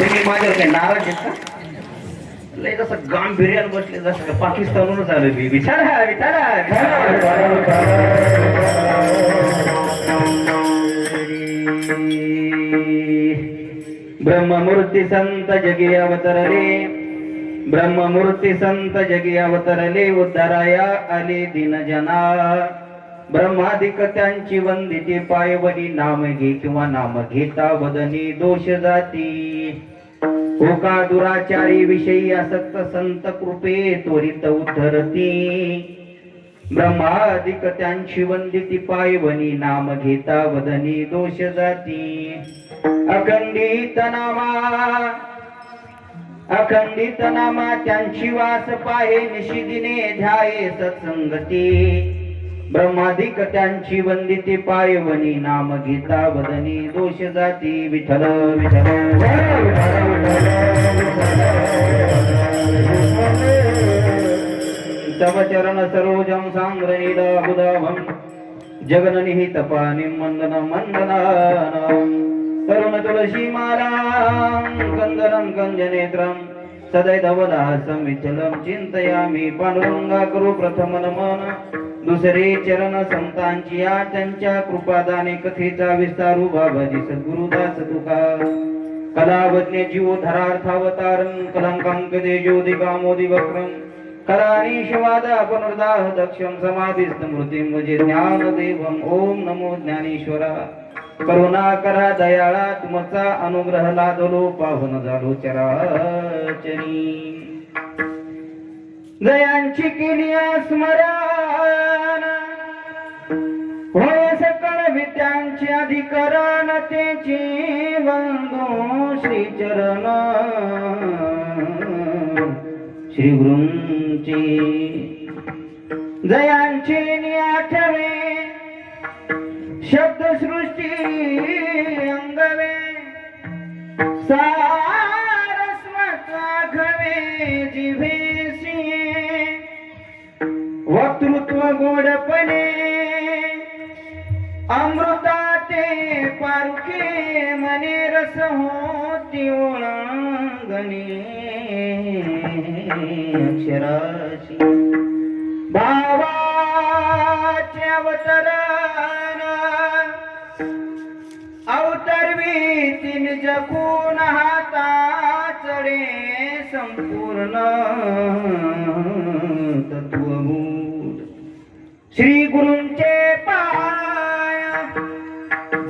तुम्ही माझ्यावर काही नाराज आहेत का? लय जसं गांभीर्यानं बसले जसं पाकिस्तानहूनच आलं मी. विचारा ब्रह्ममूर्ती संत जगी अवतरले, ब्रह्ममूर्ती संत जगी अवतरले, उद्धाराया आले दीनजना. ब्रह्मादिक त्यांची वंदिती, पायवनी नाम घे किंवा नाम घेता वदनी दोष जाती. होका दुराचारी विषयी असक्त संत कृपे त्वरित उद्धरती. ब्रह्मादिक त्यांची वंदिती, पायवनी नाम घेता वदनी दोष जाती. अखंडित नामा त्यांची वास पाहे, निशिदिने ध्याये सत्संगती. ब्रह्मादिक त्यांची वंदिती, पायवनी नाम घेता वदनी दोष जाती. विठ्ठल विठ्ठल तव चरण सरोजम सांग्रनीलाबुदाभं, जगननिहित पानिं मंदन मंदनानां. तरुण तुलसी मालां कंदरं कंजनेत्रं, सदैधवदासं विठ्ठलं चिंतयामि. पांडुरंगा करू प्रथम नमन, दुसरे चरण संतांची या त्यांच्या कृपादाने. कथेचा विस्तारू बाबाजी सद्गुरुदास तुका. कलावज्ञ जीवोधरार्थावतारं, कलंकांकदे ज्योतिकामोदि वक्रं. कलानीशवादा पुनर्दाह दक्षं, समाधिस्थ मृतिं वजे ज्ञानदेवं. ओम नमो ज्ञानेश्वरा. करुणा करा दयाळा, तुमचा अनुग्रह लादलो, पावन झालो चराचरी. जयांची केली स्मरण, होय सकळ विद्यांची अधिकरण. तेची वंदो श्रीचरण, श्री गुरूंची. जयांची आठवे शब्दसृष्टी अंगवे, सारस्वत आघवे जिभेसी. वक्तृत्व गोडपणे अमृताते पारुखे, मने रस होती ओळंगणे अक्षराशी. भावाचे अवतरण अवतरवी तीन जगून, हाता चढे संपूर्ण तत्वभूत. श्री गुरूंचे पाय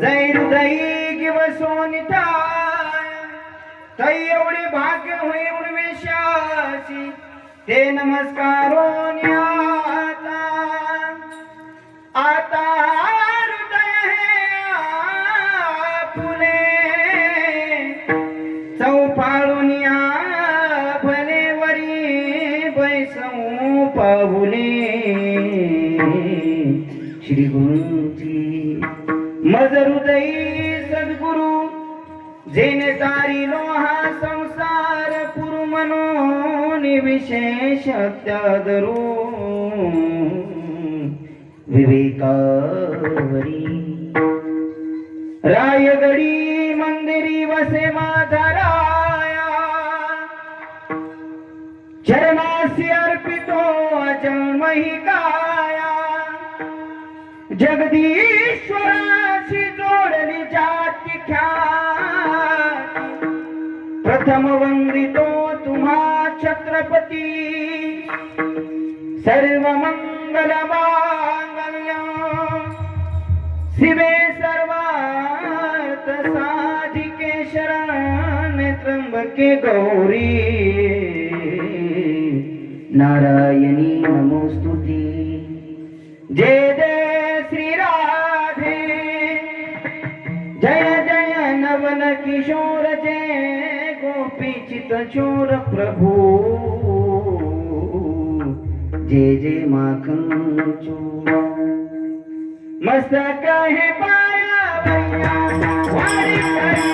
जय हृदयी गिव सोनिताय. तै एवढे भाग्य होय उर्वेशासी, ते नमस्कारो न्याता. आता हृदय हे फुले, चौफाळून भले वरी बैसऊ पाहुले. श्री गुरूंची मज हृदयी सद्गुरु, जेने तारिलो हा संसार. पुरु मनोनि विशेष त्यादरू, विवेकावरी. रायगडी मंदिरी वसे माझा राया, चरणासी अर्पितो अजन्मही काया. जगदीश्वराशी जोडली जाती ख्याती, प्रथम वंदितो तुम्हा छत्रपती. सर्व मंगल मांगल्य शिवे सर्वार्थ साधिके, शरण्ये त्र्यंबके गौरी नारायणी नमोस्तुते. जय जय श्री राधे, जय जय नवन किशोर. जय गोपी चित चोर प्रभु, जय जय माखन चोर. मस्तक है पाया भैया वारी करी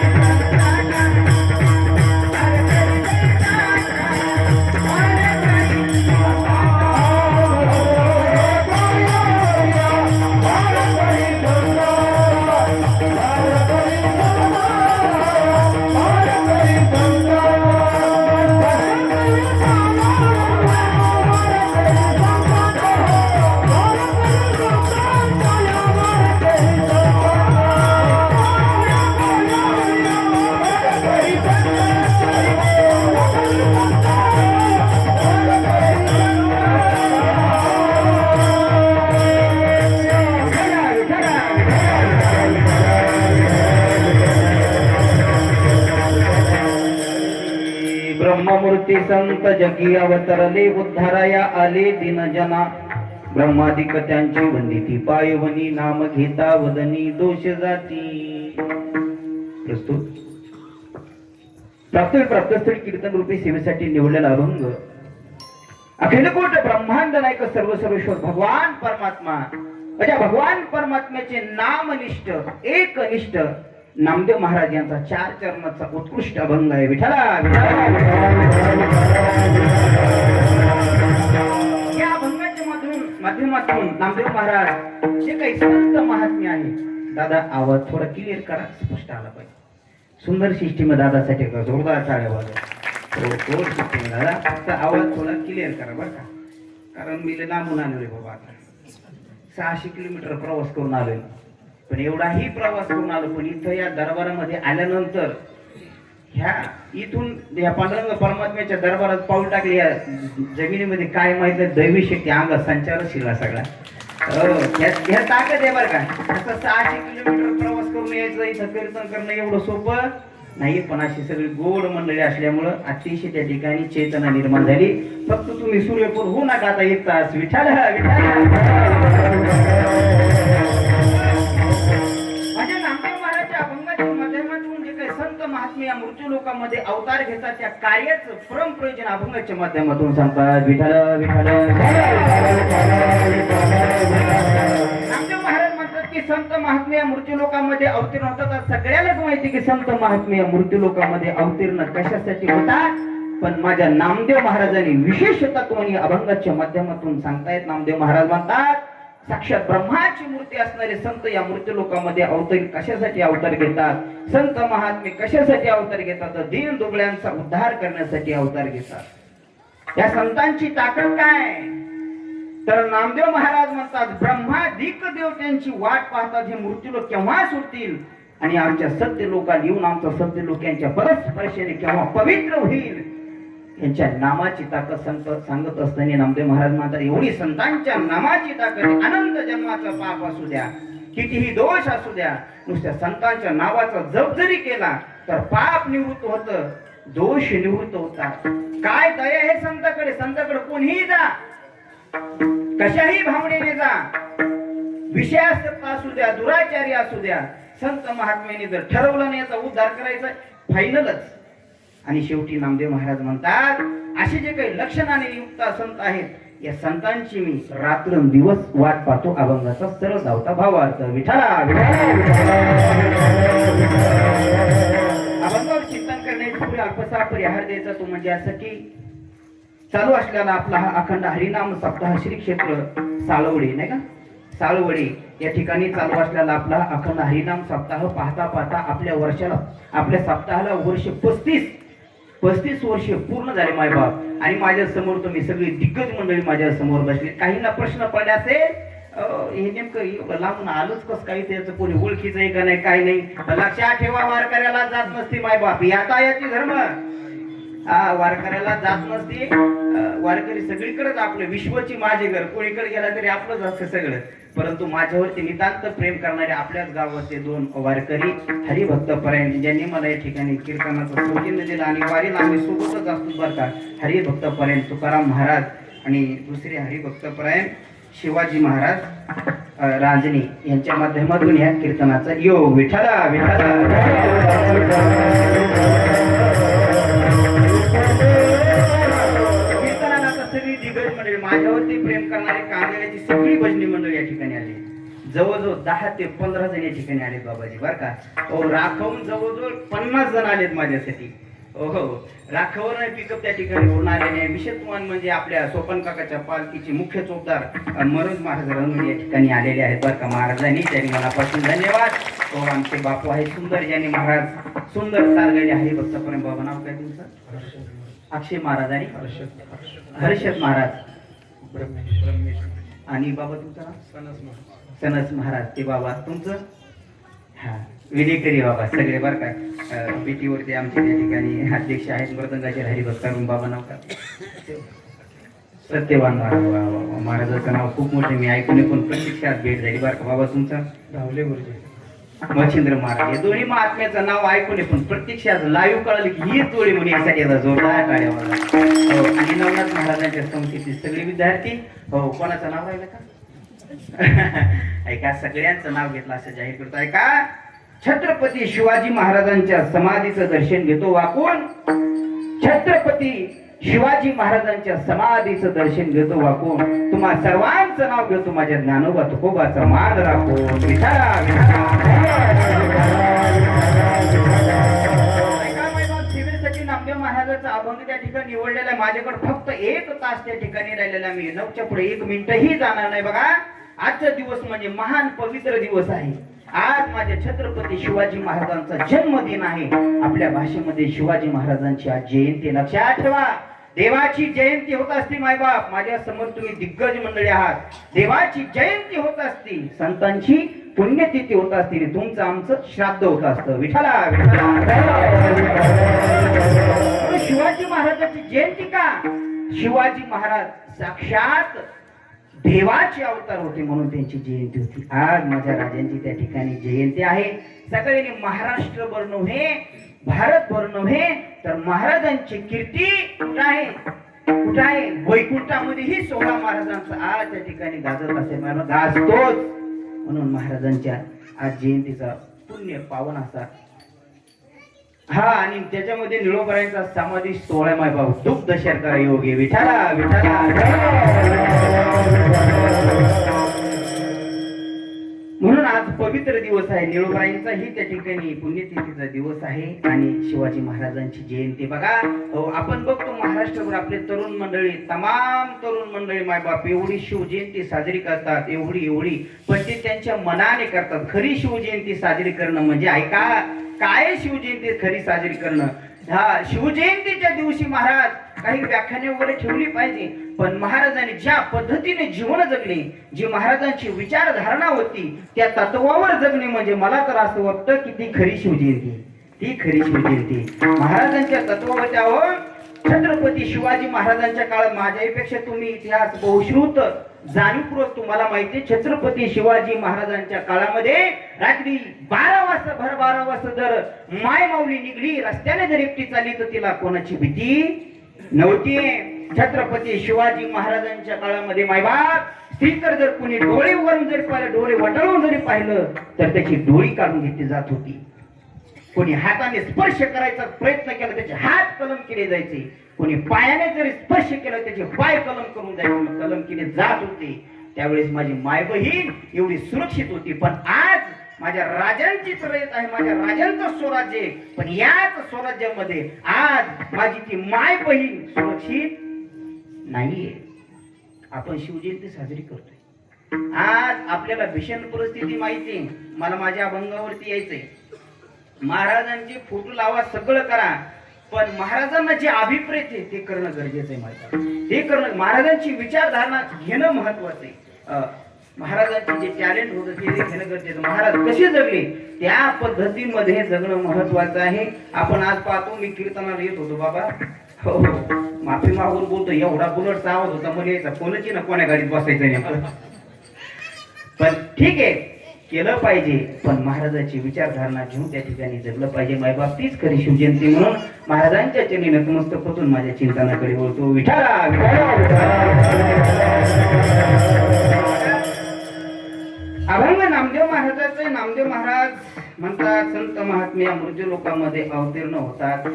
ब्रह्ममूर्ती संत जगी अवतरले उद्धाराया आले दिनजना ब्रह्मादिक त्यांची वंदिती पायवनी नाम घेता वदनी दोष जाती. प्रस्तुत प्राप्तस्थळी कीर्तन रूपी सेवेसाठी निवडलेला अभंग अखिलकोट ब्रह्मांड नायक सर्वेश्वर भगवान परमात्मा अशा भगवान परमात्म्याचे नामनिष्ठ एकनिष्ठ नामदेव महाराज यांचा 4 चरणाचा उत्कृष्ट अभंग आहे. विठ्ठला या अभंगाच्या माध्यमातून नामदेव महाराज जे काही संत महात्म्य आहे. दादा आवाज थोडा क्लिअर करा, स्पष्ट आला पाहिजे. सुंदर सिस्टीम दादासाठी जोरदार टाळ्या वाजवा. दादा फक्त आवाज थोडा क्लिअर करा बरं का, कारण मी लांबून आलोय बाबा. आता 600 किलोमीटर प्रवास करून आलोय, पण एवढाही प्रवास करून आलो, पण इथं या दरबारामध्ये आल्यानंतर ह्या इथून या पांडुरंग परमात्म्याच्या दरबारात पाऊल टाकले. या जमिनीमध्ये काय माहिती दैवी शक्ती अंग संचार शिला सगळा ह्या ताकद आहे बरं का. असं 600 किलोमीटर प्रवास करून यायचं इथं कीर्तन करणं एवढं सोपं नाही, पण अशी सगळी गोड मंडळी असल्यामुळं अतिशय त्या ठिकाणी चेतना निर्माण झाली. फक्त तुम्ही सूर्यपूर होऊ नका आता 1 तास. विठ्ठल माझ्या नामदेव महाराजच्या अभंगाच्या माध्यमातून जे काही संत महात्मे या मृत्यू लोकांमध्ये अवतार घेतात त्या कार्याचं परम प्रयोजन अभंगाच्या माध्यमातून सांगतात. विठ्ठल विठ्ठल नामदेव महाराज म्हणतात की संत महात्मे या मृत्यू लोकांमध्ये अवतीर्ण होतात. सगळ्यालाच माहिती की संत महात्मे या मृत्यू लोकांमध्ये अवतीर्ण कशासाठी होतात, पण माझ्या नामदेव महाराजांनी विशेष तत्वाने अभंगाच्या माध्यमातून सांगतायत. नामदेव महाराज म्हणतात साक्षात ब्रह्माची मूर्ती असणारे संत या मृत्यू लोकांमध्ये कशासाठी अवतार घेतात. संत महात्मे कशासाठी अवतार घेतात, दीन दुबळ्यांचा उद्धार करण्यासाठी अवतार घेतात. या संतांची ताकद काय, तर नामदेव महाराज म्हणतात ब्रह्मादिक देव त्यांची वाट पाहतात. हे मृत्यू लोक केव्हा सुटतील आणि आमच्या सत्य लोकांना येऊन आमचा सत्य लोक यांच्या परस्परेने केव्हा पवित्र होईल. यांच्या नामाची ताकद संत सांगत असताना नामदेव महाराज म्हणतात एवढी संतांच्या नामाची ताकद, अनंत जन्माचा पाप असू द्या, कितीही दोष असू द्या, नुसत्या संतांच्या नावाचा जप जरी केला तर पाप निवृत्त होतं, दोष निवृत्त होतात. काय दया हे संताकडे कोणीही जा, कशाही भावनेने जा, विषयासक्त असू द्या, दुराचारी असू द्या, संत महात्म्याने जर ठरवलं नाही याचा उद्धार करायचा फायनलच. आणि शेवटी नामदेव महाराज म्हणतात असे जे काही लक्षणाने युक्त संत आहेत या संतांची मी रात्रंदिवस वाट पाहतो. अभंगाचा सरळ धावता भावार्थ. विठ्ठला अभंगावर चिंतन करण्याची पुढे अल्पसा परिहार द्यायचा तो म्हणजे असं की चालू असलेला आपला हा अखंड हरिनाम सप्ताह श्री क्षेत्र साळवडी नाही का, साळवडी या ठिकाणी चालू असलेला आपला अखंड हरिनाम सप्ताह पाहता पाहता आपल्या सप्ताहाला वर्ष 35 वर्ष पूर्ण झाले मायबाप. आणि माझ्या समोर तुम्ही सगळी दिग्गज मंडळी माझ्या समोर बसली. काहींना प्रश्न पडले असेल हे नेमकं लांबून आलोच कस काही, त्याचं कोणी ओळखीचं आहे का नाही काय नाही. लक्षात ठेवा वारकऱ्याला जात नसते मायबाप, यातायाती धर्म. वारकऱ्याला जात नसते. वारकरी सगळीकडेच आपलं विश्वची माझे घर, कोणीकडे गेला तरी आपलंच असतं सगळं. परंतु माझ्यावरती नितांत प्रेम करणारे आपल्याच गावाचे 2 वारकरी हरिभक्त परायण ज्यांनी मला या ठिकाणी कीर्तनाचं सौजन्य दिलं आणि वारीला आम्ही सोबतच असतो बरं का. हरिभक्त परायण तुकाराम महाराज आणि दुसरे हरिभक्त परायण शिवाजी महाराज रांजणी यांच्या माध्यमातून या कीर्तनाचा योग. विठ्ठला विठ्ठला सगळी दिग्गज मंडळी माझ्यावरती प्रेम करणारे कांगण्याची सगळी भजनी मंडळी या ठिकाणी आली. जवळजवळ 10 ते 15 जण या ठिकाणी आलेत बाबाजी बरं का. राखवून जवळजवळ 50 जण आलेत माझ्यासाठी. हो राखवर पिकअप त्या ठिकाणी होऊन आलेले. विशेषमान म्हणजे आपल्या सोपन काकाच्या पालखीचे मुख्य चौकदार मनोज महाराज रंगणे या ठिकाणी आलेले आहेत बरं का. महाराजांनी त्यांनी मनापासून धन्यवाद. आमचे बापू आहे सुंदर ज्यांनी महाराज सुंदर तार गायले. हरिभक्तपर्यंत बाबा नाव काय तुमचं? अक्षय महाराज आणि हर्षद महाराज आणि बाबा तुमचं नाव? सनस महाराज. ते बाबा तुमचं? हा विलेकरी बाबा सगळे बरं का. बीटीवरती आमचे त्या ठिकाणी अध्यक्ष आहेत मृदंगाचे हरिभक्त बाबा नाव का? सत्यवान महाराजाचं नाव खूप मोठे मी ऐकून पण प्रत्यक्षात भेट झाली बरं का. बाबा तुमचं? धावले गुरुजी. मच्छिंद्र महाराज हे दोन्ही महात्म्याचं नाव ऐकून आहे, पण प्रत्यक्षात लाईव्ह कळलं की हीच जोडी म्हणून यासाठी आता जोरदार टाळ्या वाजवा. हो, आणि नवनाथ महाराजांच्या संस्थेतील सगळे विद्यार्थी. हो, कोणाचं नाव राहिलं का? ऐका, सगळ्यांचं नाव घेतलं असं जाहीर करतो. ऐका, छत्रपती शिवाजी महाराजांच्या समाधीचं दर्शन घेतो वाकून. छत्रपती शिवाजी महाराजांच्या समाधीचं दर्शन घेतो वाकून. तुम्हा सर्वांचं नाव घेतो माझ्या ज्ञानोबा तुकोबाचा मान राखून. विठाला सेवेसाठी नामदेव महाराजाचा अभंग त्या ठिकाणी निवडलेला आहे. माझ्याकडे फक्त 1 तास त्या ठिकाणी राहिलेला, मी 9च्या पुढे 1 मिनिटही जाणार नाही. बघा, आजचा दिवस म्हणजे महान पवित्र दिवस आहे. आज माझ्या छत्रपती शिवाजी महाराजांचा जन्मदिन आहे. आपल्या भाषेमध्ये शिवाजी महाराजांची आज जयंती. लक्षात ठेवा, देवाची जयंती होत असती. मायबाप, माझ्या समोर तुम्ही दिग्गज मंडळी आहात. देवाची जयंती होत असती, संतांची पुण्यतिथी होत असती, तुमचं आमचं श्राद्ध होत असतं. विठाला शिवाजी महाराजांची जयंती का? शिवाजी महाराज साक्षात देवाचे अवतार होते म्हणून त्यांची जयंती होती. आज माझ्या राजांची त्या ठिकाणी जयंती आहे. सगळ्यांनी महाराष्ट्रभर नव्हे, भारतभर नव्हे, तर महाराजांची कीर्ती कुठं आहे? कुठं आहे? वैकुंठामध्येही 16 महाराजांचा आज त्या ठिकाणी गाजत असेल, गाजतोच. म्हणून महाराजांच्या आज जयंतीचा पुण्य पावन असा हा. आणि त्याच्यामध्ये निळोबरायांचा समाधी सोहळा माय भाऊ दुग्ध शर्करा योगी. विठाला विठाला. म्हणून आज पवित्र दिवस आहे. निळोबरायांचाही त्या ठिकाणी पुण्यतिथीचा दिवस आहे आणि शिवाजी महाराजांची जयंती. बघा, आपण बघतो महाराष्ट्रभर आपले तरुण मंडळी, तमाम तरुण मंडळी मायबाप एवढी शिवजयंती साजरी करतात, एवढी पण ते त्यांच्या मनाने करतात. खरी शिवजयंती साजरी करणं म्हणजे ऐका, काय शिवजयंती खरी साजरी करणं? हा, शिवजयंतीच्या दिवशी महाराज काही व्याख्याने वगैरे ठेवली पाहिजे, पण महाराजांनी ज्या पद्धतीने जीवन जगले, जी महाराजांची विचारधारणा होती, त्या तत्वावर जगणे म्हणजे मला तर असं वाटतं की ती खरी शिवजयंती. ती खरी शिवजयंती महाराजांच्या तत्वावर. हो, छत्रपती शिवाजी महाराजांच्या काळात माझ्यापेक्षा तुम्ही इतिहास बहुश्रुत जाणीवपूर्वक तुम्हाला माहिती. छत्रपती शिवाजी महाराजांच्या काळामध्ये रात्री 12 वाजता, भर 12 वाजता जर माय माऊली निघली, रस्त्याने जर एकटी चालली तर तिला कोणाची भीती नव्हती. छत्रपती शिवाजी महाराजांच्या काळामध्ये मायबाप स्त्रीकर जर कोणी डोळे उघडून जरी पाहिलं, डोळे वटाळून जरी पाहिलं तर त्याची डोळी काढून घेतली जात होती. कोणी हाताने स्पर्श करायचा प्रयत्न केला त्याचे हात कलम केले जायचे. कोणी पायाने जरी स्पर्श केला त्याचे पाय कलम केले जात होते. त्यावेळेस माझी माय बहीण एवढी सुरक्षित होती. पण आज माझ्या राजांचीच रयत आहे, माझ्या राजांचं स्वराज्य आहे, पण याच स्वराज्यामध्ये आज माझी ती माय बहीण सुरक्षित नाहीये. आपण शिवजयंती साजरी करतोय. आज आपल्याला भीषण परिस्थिती माहिती आहे. मला माझ्या अभंगावरती यायचंय. महाराजांचे फोटो लावा, सगळं करा, पण महाराजांना जे अभिप्रेत आहे ते करणं गरजेचं आहे. माझ्या ते करणं, महाराजांची विचारधारणा घेणं महत्वाचं आहे. महाराजांचे जे टॅलेंट होतं ते घेणं गरजेचं. महाराज कसे जगले त्या पद्धतीमध्ये जगणं महत्वाचं आहे. आपण आज पाहतो, मी कीर्तनाला येत होतो बाबा, हो माफी मागून बोलतो, एवढा बुलटचा आवाज होता, मला यायचा कोणाची ना कोण्या गाडीत बसायचं नाही. पण ठीक आहे, केलं पाहिजे, पण महाराजांची विचारधारणा घेऊन त्या ठिकाणी जगलं पाहिजे. मायबाप तीच खरी शिवजयंती. म्हणून महाराजांच्या चरणी नतमस्तक होतून माझ्या चिंतनाकडे बोलतो. विठाला अभंग नामदेव महाराजाचे. नामदेव महाराज म्हणतात, संत महात्म्या मृत्यू लोकांमध्ये अवतीर्ण होतात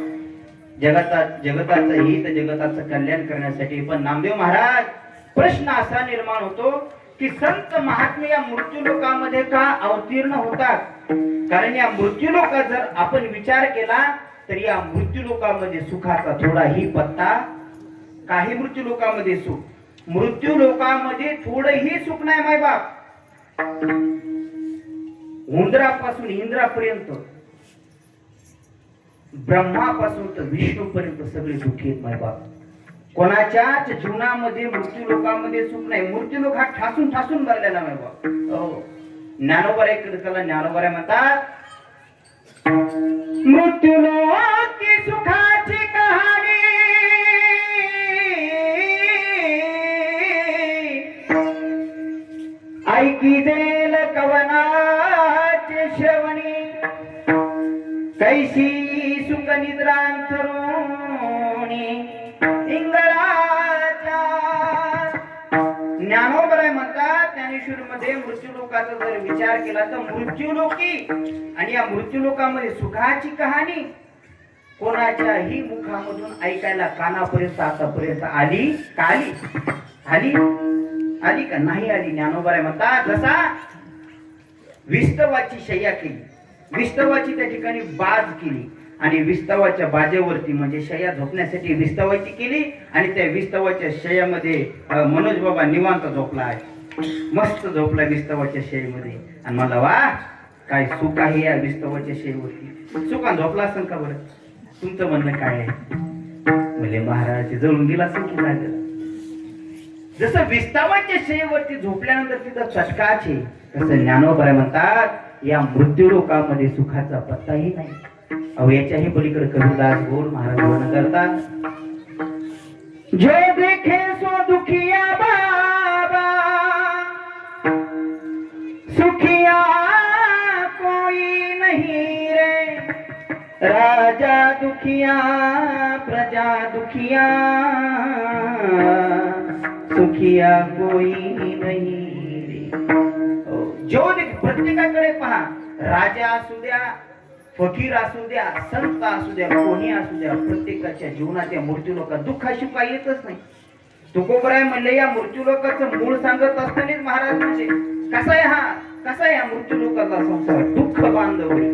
जगताचं हित, जगताचं कल्याण करण्यासाठी. पण नामदेव महाराज, प्रश्न असा निर्माण होतो की संत महात्मे या मृत्यू लोकांमध्ये का अवतीर्ण होतात? कारण या मृत्यू लोकात जर आपण विचार केला तर या मृत्यू लोकांमध्ये सुखाचा थोडाही पत्ता. काही मृत्यू लोकांमध्ये सुख, मृत्यू लोकांमध्ये थोडंही सुख नाही मायबाप. उंदरापासून इंद्रापर्यंत, ब्रह्मापासून तर विष्णूपर्यंत सगळे दुःखी आहेत मायबाप. कोणाच्याच जीवनामध्ये मृत्यू लोकांमध्ये सुख नाही. मृत्यू लोक हा ठासून ठासून भरलेला मायबाप. ज्ञानोबा त्याला ज्ञानोबा म्हणतात, मृत्यू लोकी सुखाची कहाणी ऐकी देल कवनाचे श्रवणी. इंगळाच्या. ज्ञानोबराय म्हणतात ज्ञानेश्वरीमध्ये मृत्यूलोकाचा जर विचार केला तर मृत्यूलोकी आणि या मृत्यूलोकामध्ये सुखाची कहाणी कोणाच्याही मुखामधून ऐकायला कानापर्यंत आतापर्यंत आली का? आली का नाही आली? ज्ञानोबराय म्हणतात जसा विस्तवाची शय्या केली, विस्तवाची त्या ठिकाणी बाज केली आणि विस्तवाच्या बाजेवरती म्हणजे शय्या झोपण्यासाठी विस्तवाची केली आणि त्या विस्तवाच्या शय्यामध्ये मनोज बाबा निवांत झोपला आहे, मस्त झोपला विस्तवाच्या शय्यामध्ये. आणि मला वा काय सुख आहे या विस्तवाच्या शय्यावरती. सुखान झोपला असेल का बरं? तुमचं म्हणणं काय आहे? म्हणजे महाराज जळून गेला असेल की काय? जसं विस्तवाच्या शय्यावरती झोपल्यानंतर तिथं चटकाच आहे, तसं ज्ञानोबराय म्हणतात या मृत्यूलोकामध्ये सुखाचा पत्ताही नाही. अहो याच्याही पलीकडे कबीरदास गोड महाराज वर्णन करतात. जो देखे सो दुखिया बाबा, सुखिया कोई नहीं रे. राजा दुखिया प्रजा दुखिया, सुखिया कोई नहीं रे. जो प्रत्येकाकडे पहा, राजा असू द्या, फकीर असू द्या, संत असू द्या, कोणी असू द्या, प्रत्येकाच्या जीवनात या मृत्यूलोकात दुःखाशी काही येतच नाही. तुकोबराय म्हणले या मृत्यूलोकाचं मूळ सांगत असतानाच महाराज म्हणजे कसा आहे हा मृत्यूलोकाचा संसार? दुःख बांधवडी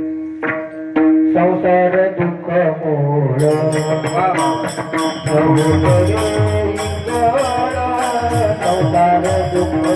संसार दुःख मोळ, संसार दुःख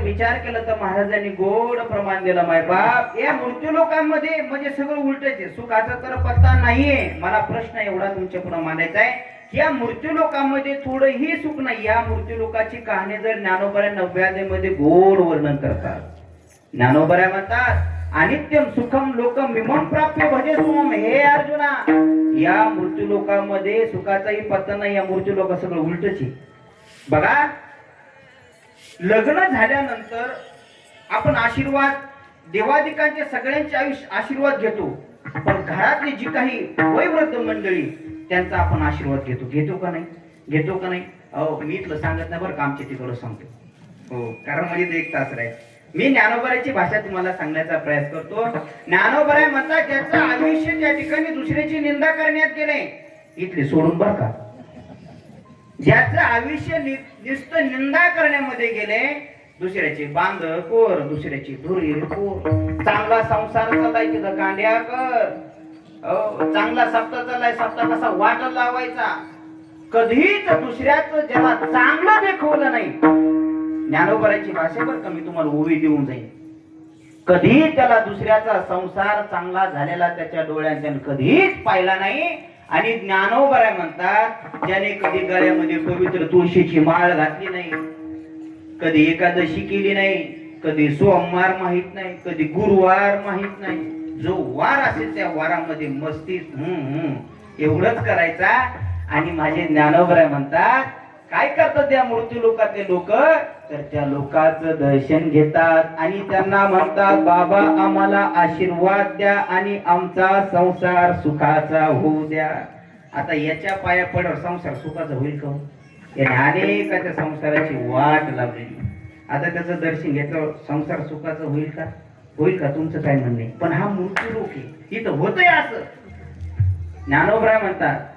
विचार केला तर महाराजांनी गोड प्रमाण दिलं. माय बाप या मृत्यूलोकांमध्ये म्हणजे सगळं उलटच आहे, सुखाचा तर पत्ता नाहीये. मला प्रश्न एवढा तुमच्या पुढे मांडायचा आहे की या मृत्यूलोकांमध्ये थोडंही सुख नाही. या मृत्यूलोकाची कहाणी जर ज्ञानोबराय 90 मध्ये गोड वर्णन करतात. ज्ञानोबराय म्हणतात अनित्यम सुखम लोकम विमम प्राप्य भजे सोम. हे अर्जुना या मृत्यूलोकामध्ये सुखाचाही पत्ता नाही, या मृत्यूलोक सगळं उलटच आहे. बघा लग्न झाल्यानंतर आपण आशीर्वाद देवादिकांचे सगळ्यांचे आशीर्वाद घेतो, पण घरातली जी काही वयोवृद्ध मंडळी त्यांचा आपण आशीर्वाद घेतो का नाही? अहो मी इथलं सांगत नाही बरं का, आमच्या तिकडं सांगतो. हो कारण म्हणजे एक तास राहील. मी ज्ञानोबरायची भाषा तुम्हाला सांगण्याचा प्रयास करतो. ज्ञानोबराय म्हणतात ज्याचं आयुष्य त्या ठिकाणी दुसऱ्याची निंदा करण्यात गेले, इथले सोडून बरं का, ज्याचं आयुष्य नुसतं निंदा करण्यामध्ये गेले, दुसऱ्याची बांध कोर, दुसऱ्याची धुरी कोर, चांगला संसार चाललाय तिथं कांड्या कर, चांगला सप्ताह चाललाय सप्ताह कसा वाट लावायचा, कधीच दुसऱ्याचं ज्याला चांगलं देखवलं नाही. ज्ञानोबरायची भाषा बरं का, मी तुम्हाला ओवी देऊन जाईल. कधी त्याला दुसऱ्याचा संसार चांगला झालेला त्याच्या डोळ्यात कधीच पाहिला नाही. आणि ज्ञानोबराय म्हणतात ज्याने कधी गळ्यामध्ये पवित्र तुळशीची माळ घातली नाही, कधी एकादशी केली नाही, कधी सोमवार माहित नाही, कधी गुरुवार माहित नाही, जो वार असेल त्या वारामध्ये मस्ती एवढंच करायचा. आणि माझे ज्ञानोबराय म्हणतात काय करतात त्या मूर्ती लोकातले लोक, तर त्या लोकांचं दर्शन घेतात आणि त्यांना म्हणतात बाबा आम्हाला आशीर्वाद द्या आणि आमचा संसार सुखाचा होऊ द्या. आता याच्या पाया पडवर संसार सुखाचा होईल का? याने अनेकाच्या संसाराची वाट लावलेली. आता त्याचं दर्शन घेतलं संसार सुखाचा होईल का? होईल का? तुमचं काय म्हणणे? पण हा मूर्ती लोक आहे इथं होतंय असं. ज्ञानोबराय म्हणतात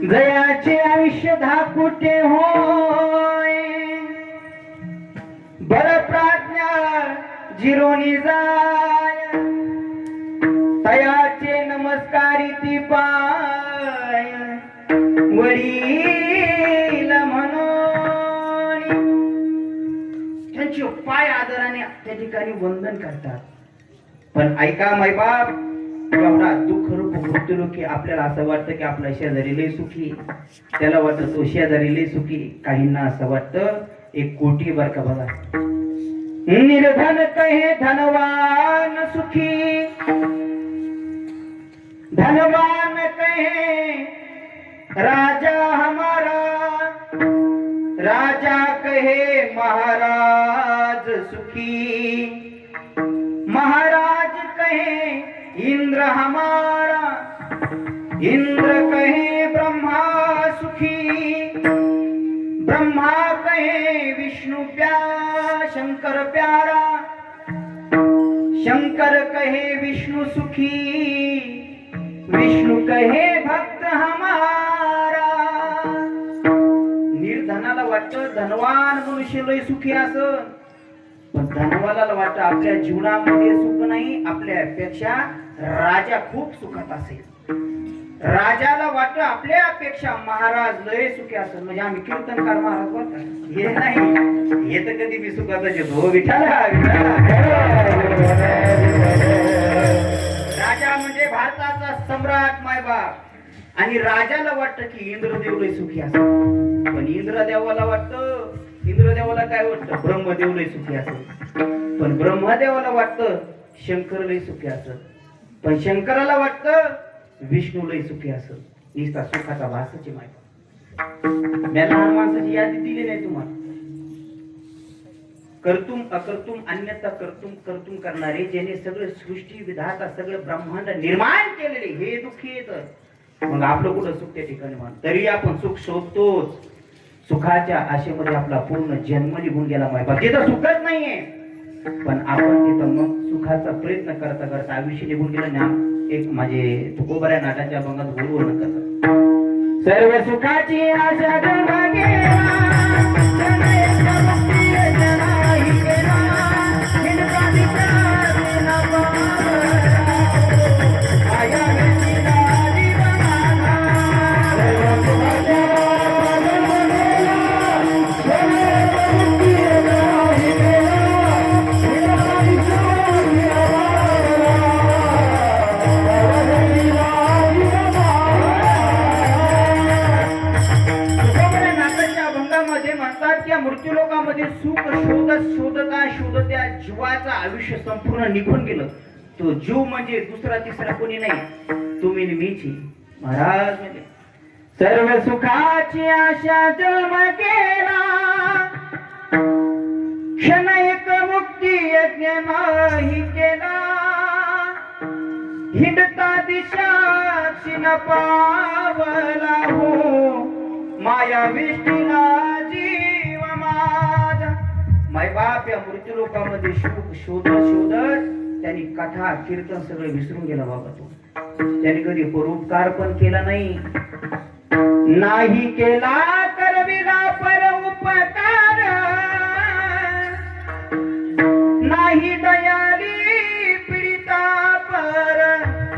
जयाचे आयुष्य धाकुटे होय, बळ प्रज्ञा जिरोनी जाय, तयाचे नमस्कारी ती पाय, वडील म्हणून त्यांचे पाय आदराने त्या ठिकाणी वंदन करतात. पण ऐका मायबाप, एवढा दुःख रूप मृत्यू की आपल्याला असं वाटतं की आपला शेजारी लय सुखी, त्याला वाटतं तो शेजारी लय सुखी, काहींना असं वाटतं एक कोटी बर का बघा. निर्धन कहे धनवान सुखी, धनवान कहे राजा हमारा, राजा कहे महाराज सुखी, महाराज कहे इंद्र हमारा, इंद्र कहे ब्रह्मा सुखी, ब्रह्मा कहे विष्णु प्यारा, शंकर प्यारा, शंकर कहे विष्णु सुखी, विष्णु कहे भक्त हमारा. निर्धनाला वाटतं धनवान मनुष्य लय सुखी असं, पण धनवाला वाटतं आपल्या जीवनामध्ये सुख नाही, आपल्यापेक्षा राजा खूप सुखात असेल. राजाला वाटतं आपल्यापेक्षा महाराज लय सुखी असेल. म्हणजे आम्ही कीर्तनकार महाराज बघा हे नाही, हे तर कधी बी सुखातच येतो. विठाला राजा म्हणजे भारताचा सम्राट मायबाप. आणि राजाला वाटतं की इंद्रदेव लय सुखी असेल, पण इंद्रदेवाला वाटतं, इंद्रदेवाला काय वाटतं ब्रह्मदेव लय सुखी असेल, पण ब्रह्मदेवाला वाटतं शंकर लय सुखी असेल, पण शंकराला वाटतं विष्णू लय सुखी असेल. नुसता सुखाचा भासाची माहिती. मी लहान माणसाची यादी दिली नाही तुम्हाला. कर्तुम अकर्तुम अन्यथा कर्तुम कर्तुम करणारे, ज्याने सगळे सृष्टी विधाता सगळे ब्रह्मांड निर्माण केलेले हे दुःखी येतं. मग आपलं कुठं सुख त्या ठिकाणी मान, तरी आपण सुख शोधतोच. सुखाच्या आशेमध्ये आपला पूर्ण जन्म निघून गेला माहिती, तिथं सुखच नाहीये. पण आपण तिथं मग सुखाचा प्रयत्न करता करता आयुष्य निघून गेलं ना. एक माझे तुकोबऱ्या नाटाच्या भंगात गुरुवर्णन करतात. सर्व सुखाची आशा गंगा गेला, मृत्यू लोकांमध्ये सुख शोधत शोधता शोधत्या जीवाचं आयुष्य संपूर्ण निघून गेलं. तो जीव म्हणजे दुसरा तिसरा कोणी नाही, तुम्ही मीची. महाराज म्हणजे सर्व सुखाची आशा जन्म केला, क्षण एक मुक्ती यज्ञ नाही केला, हिंडता दिशा शिन पावला हो, माया विष्णूला मायबाप. या मृत्यू लोकांमध्ये सुख शोधत शोधत त्यांनी कथा कीर्तन सगळं विसरून गेला बाबा. तो त्यांनी कधी परोपकार पण केला नाही, नाही केला करविला परोपकार, नाही दयाली पीडिता पर,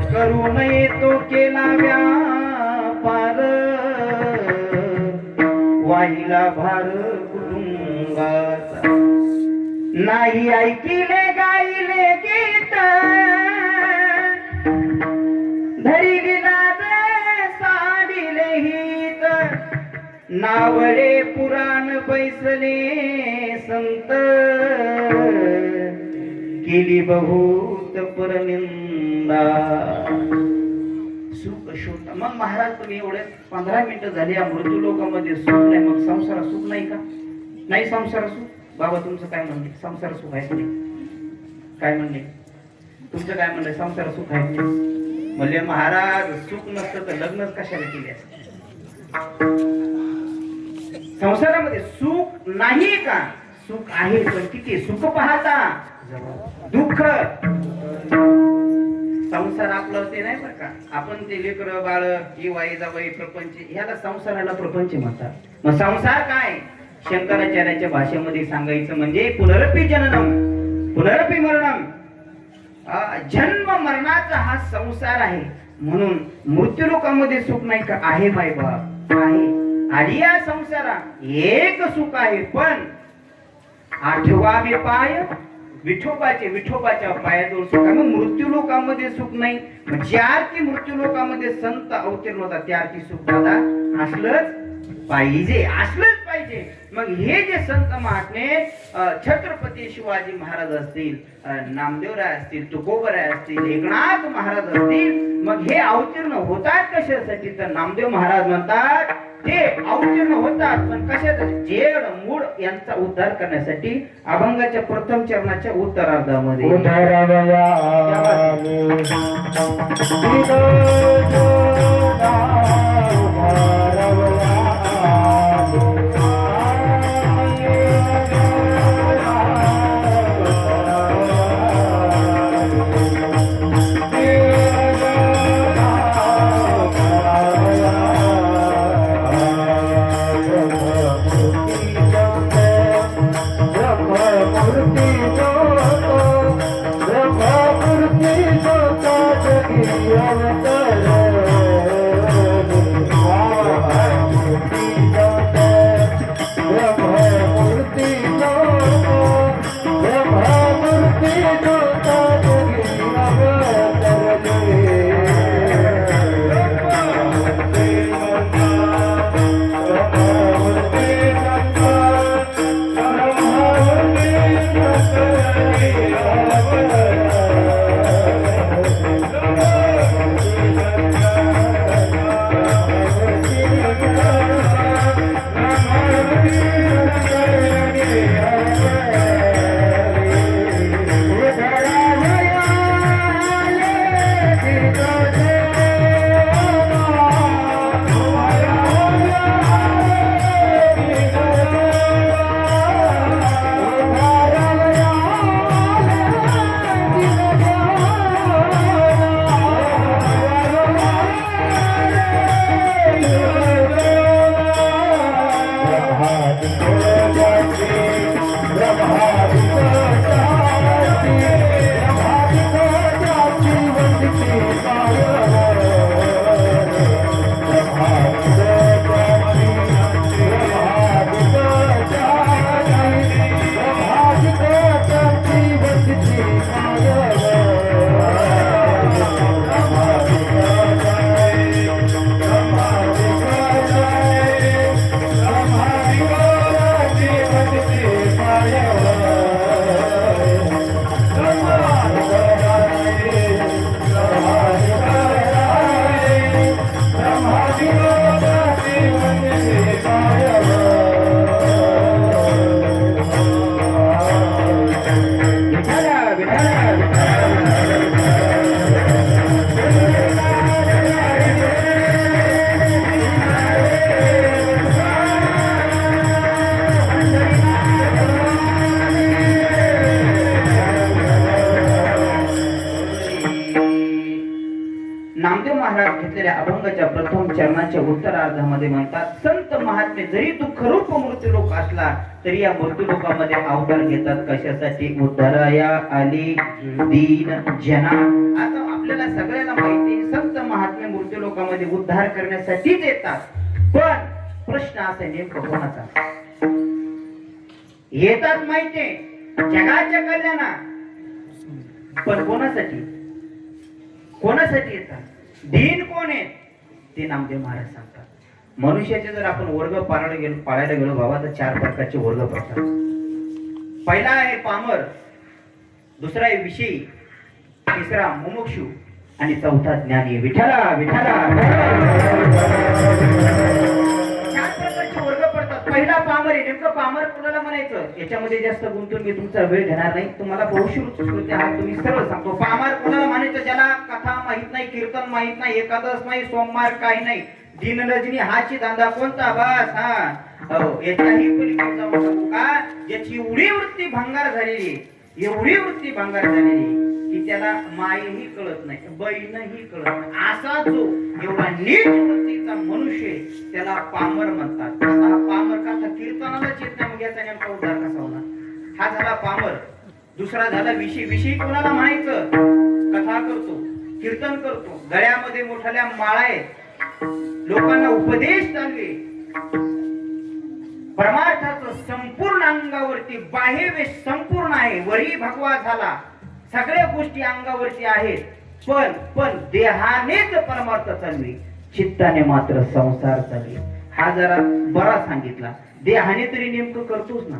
करू नये तो केला व्यापार, वाहिला भार कुटुंबाचा, नाही ऐकिले गायले गीत, धरी गेला नावळे पुराण बैसले संत, केली बहुत परनिंदा. सुख शोध. मग महाराज तुम्ही एवढे 15 मिनिटं झाली या मृत्यू लोकांमध्ये सुख नाही, मग संसार सुख नाही का? नाही संसार सुख. बाबा तुमचं काय म्हणणे? संसार सुख आहे नाही? काय म्हणणे तुमचं? काय म्हणणं? संसार सुख आहे नाही? म्हणले महाराज सुख नसतं तर लग्नच कशाला केले असते? संसारामध्ये सुख नाही का? सुख आहे, पण किती सुख पाहता दुःख. संसार आपलं ते नाही बरं का. आपण ते लेकर बाळ वाई जावई प्रपंच, ह्याला संसाराला प्रपंच म्हणतात. मग संसार काय? शंकराचार्याच्या भाषेमध्ये सांगायचं म्हणजे पुनरपी जननम पुनरपी मरणम. जन्म मरणाचा हा संसार आहे. म्हणून मृत्यूलोकामध्ये सुख नाही का? आहे माय बाप आहे. आणि या संसारा एक सुख आहे, पण 8वा पाय विठोबाच्या पायाजवळ सुख आहे. मग मृत्यू लोकांमध्ये सुख नाही. ज्या की मृत्यू लोकांमध्ये संत अवतीर्ण होतात त्या की सुख दादा असलंच पाहिजे, असलंच पाहिजे. मग हे जे संत महात्मे छत्रपती शिवाजी महाराज असतील, नामदेवराय असतील, तुकोबराय असतील, एकनाथ महाराज असतील, मग हे अवतीर्ण होतात कशासाठी? तर नामदेव महाराज म्हणतात ते अवतीर्ण होतात पण कशासाठी? जेड मूळ यांचा उद्धार करण्यासाठी. अभंगाच्या प्रथम चरणाच्या उत्तरार्धामध्ये नामदेव महाराज घेतलेल्या अभंगाच्या प्रथम चरणाच्या उत्तरार्धामध्ये म्हणतात, संत महात्मे जरी दुःखरूप मृत्यूलोक असला तरी या मृत्यूलोकामध्ये अवतार घेतात कशासाठी? उद्धाराया आली दीन जना. आता आपल्याला सगळ्यांना माहिती संत महात्मे मृत्यूलोकामध्ये उद्धार करण्यासाठीच येतात. पण प्रश्न असा नेमका कोणाचा? येतात माहिती जगाच्या कल्याणा, पण कोणासाठी? कोणासाठी येतात? दीन कोण आहे ते नामदेव महाराज सांगतात. मनुष्याचे जर आपण वर्ग पाळायला गेलो बाबा तर 4 प्रकारचे वर्ग पडतात. पहिला आहे पामर, दुसरा आहे विषयी, तिसरा मुमुक्षु आणि चौथा ज्ञानी. विठ्ठला विठ्ठला 4 प्रकारचे वर्ग पडतात. पहिला पामर आहे. नेमकं पामर कुणाला म्हणायचं याच्यामध्ये जास्त गुंतून मी तुमचा वेळ घेणार नाही. तुम्हाला बहुश्रुत आहात तुम्ही सरळ सांगतो. पामर कुणाला म्हणायचं? ज्याला कथा माहित नाही, कीर्तन माहित नाही, एकादश नाही, सोमवार काही नाही, दिनरजनी हाची धंदा कोणता बस याच्याही पलीकडे जाऊ शकू का? याची एवढी वृत्ती भंगार झालेली, एवढी वृत्ती भंगार झालेली की त्याला मायही कळत नाही, बहीणही कळत नाही. असा जो एवढा नीट वृत्तीचा मनुष्य त्याला पामर म्हणतात. हा पामर कथा कीर्तनालाच येत नाही, मग याचा नेमका उद्धार कसा होणार? हा झाला पामर. दुसरा झाला विषय. विषय कोणाला म्हणायचं? कथा करतो, कीर्तन करतो, गळ्यामध्ये मोठ्याल्या माळा आहेत, लोकांना उपदेश चालवे, परमार्थाचं संपूर्ण अंगावरती बाह्य संपूर्ण आहे, वरी भगवा झाला, सगळ्या गोष्टी अंगावरती आहेत, पण देहानेच परमार्थ चालवे, चित्ताने मात्र संसार चालवे. हा जरा बरा सांगितला. देहाने तरी नेमकं करतोच ना.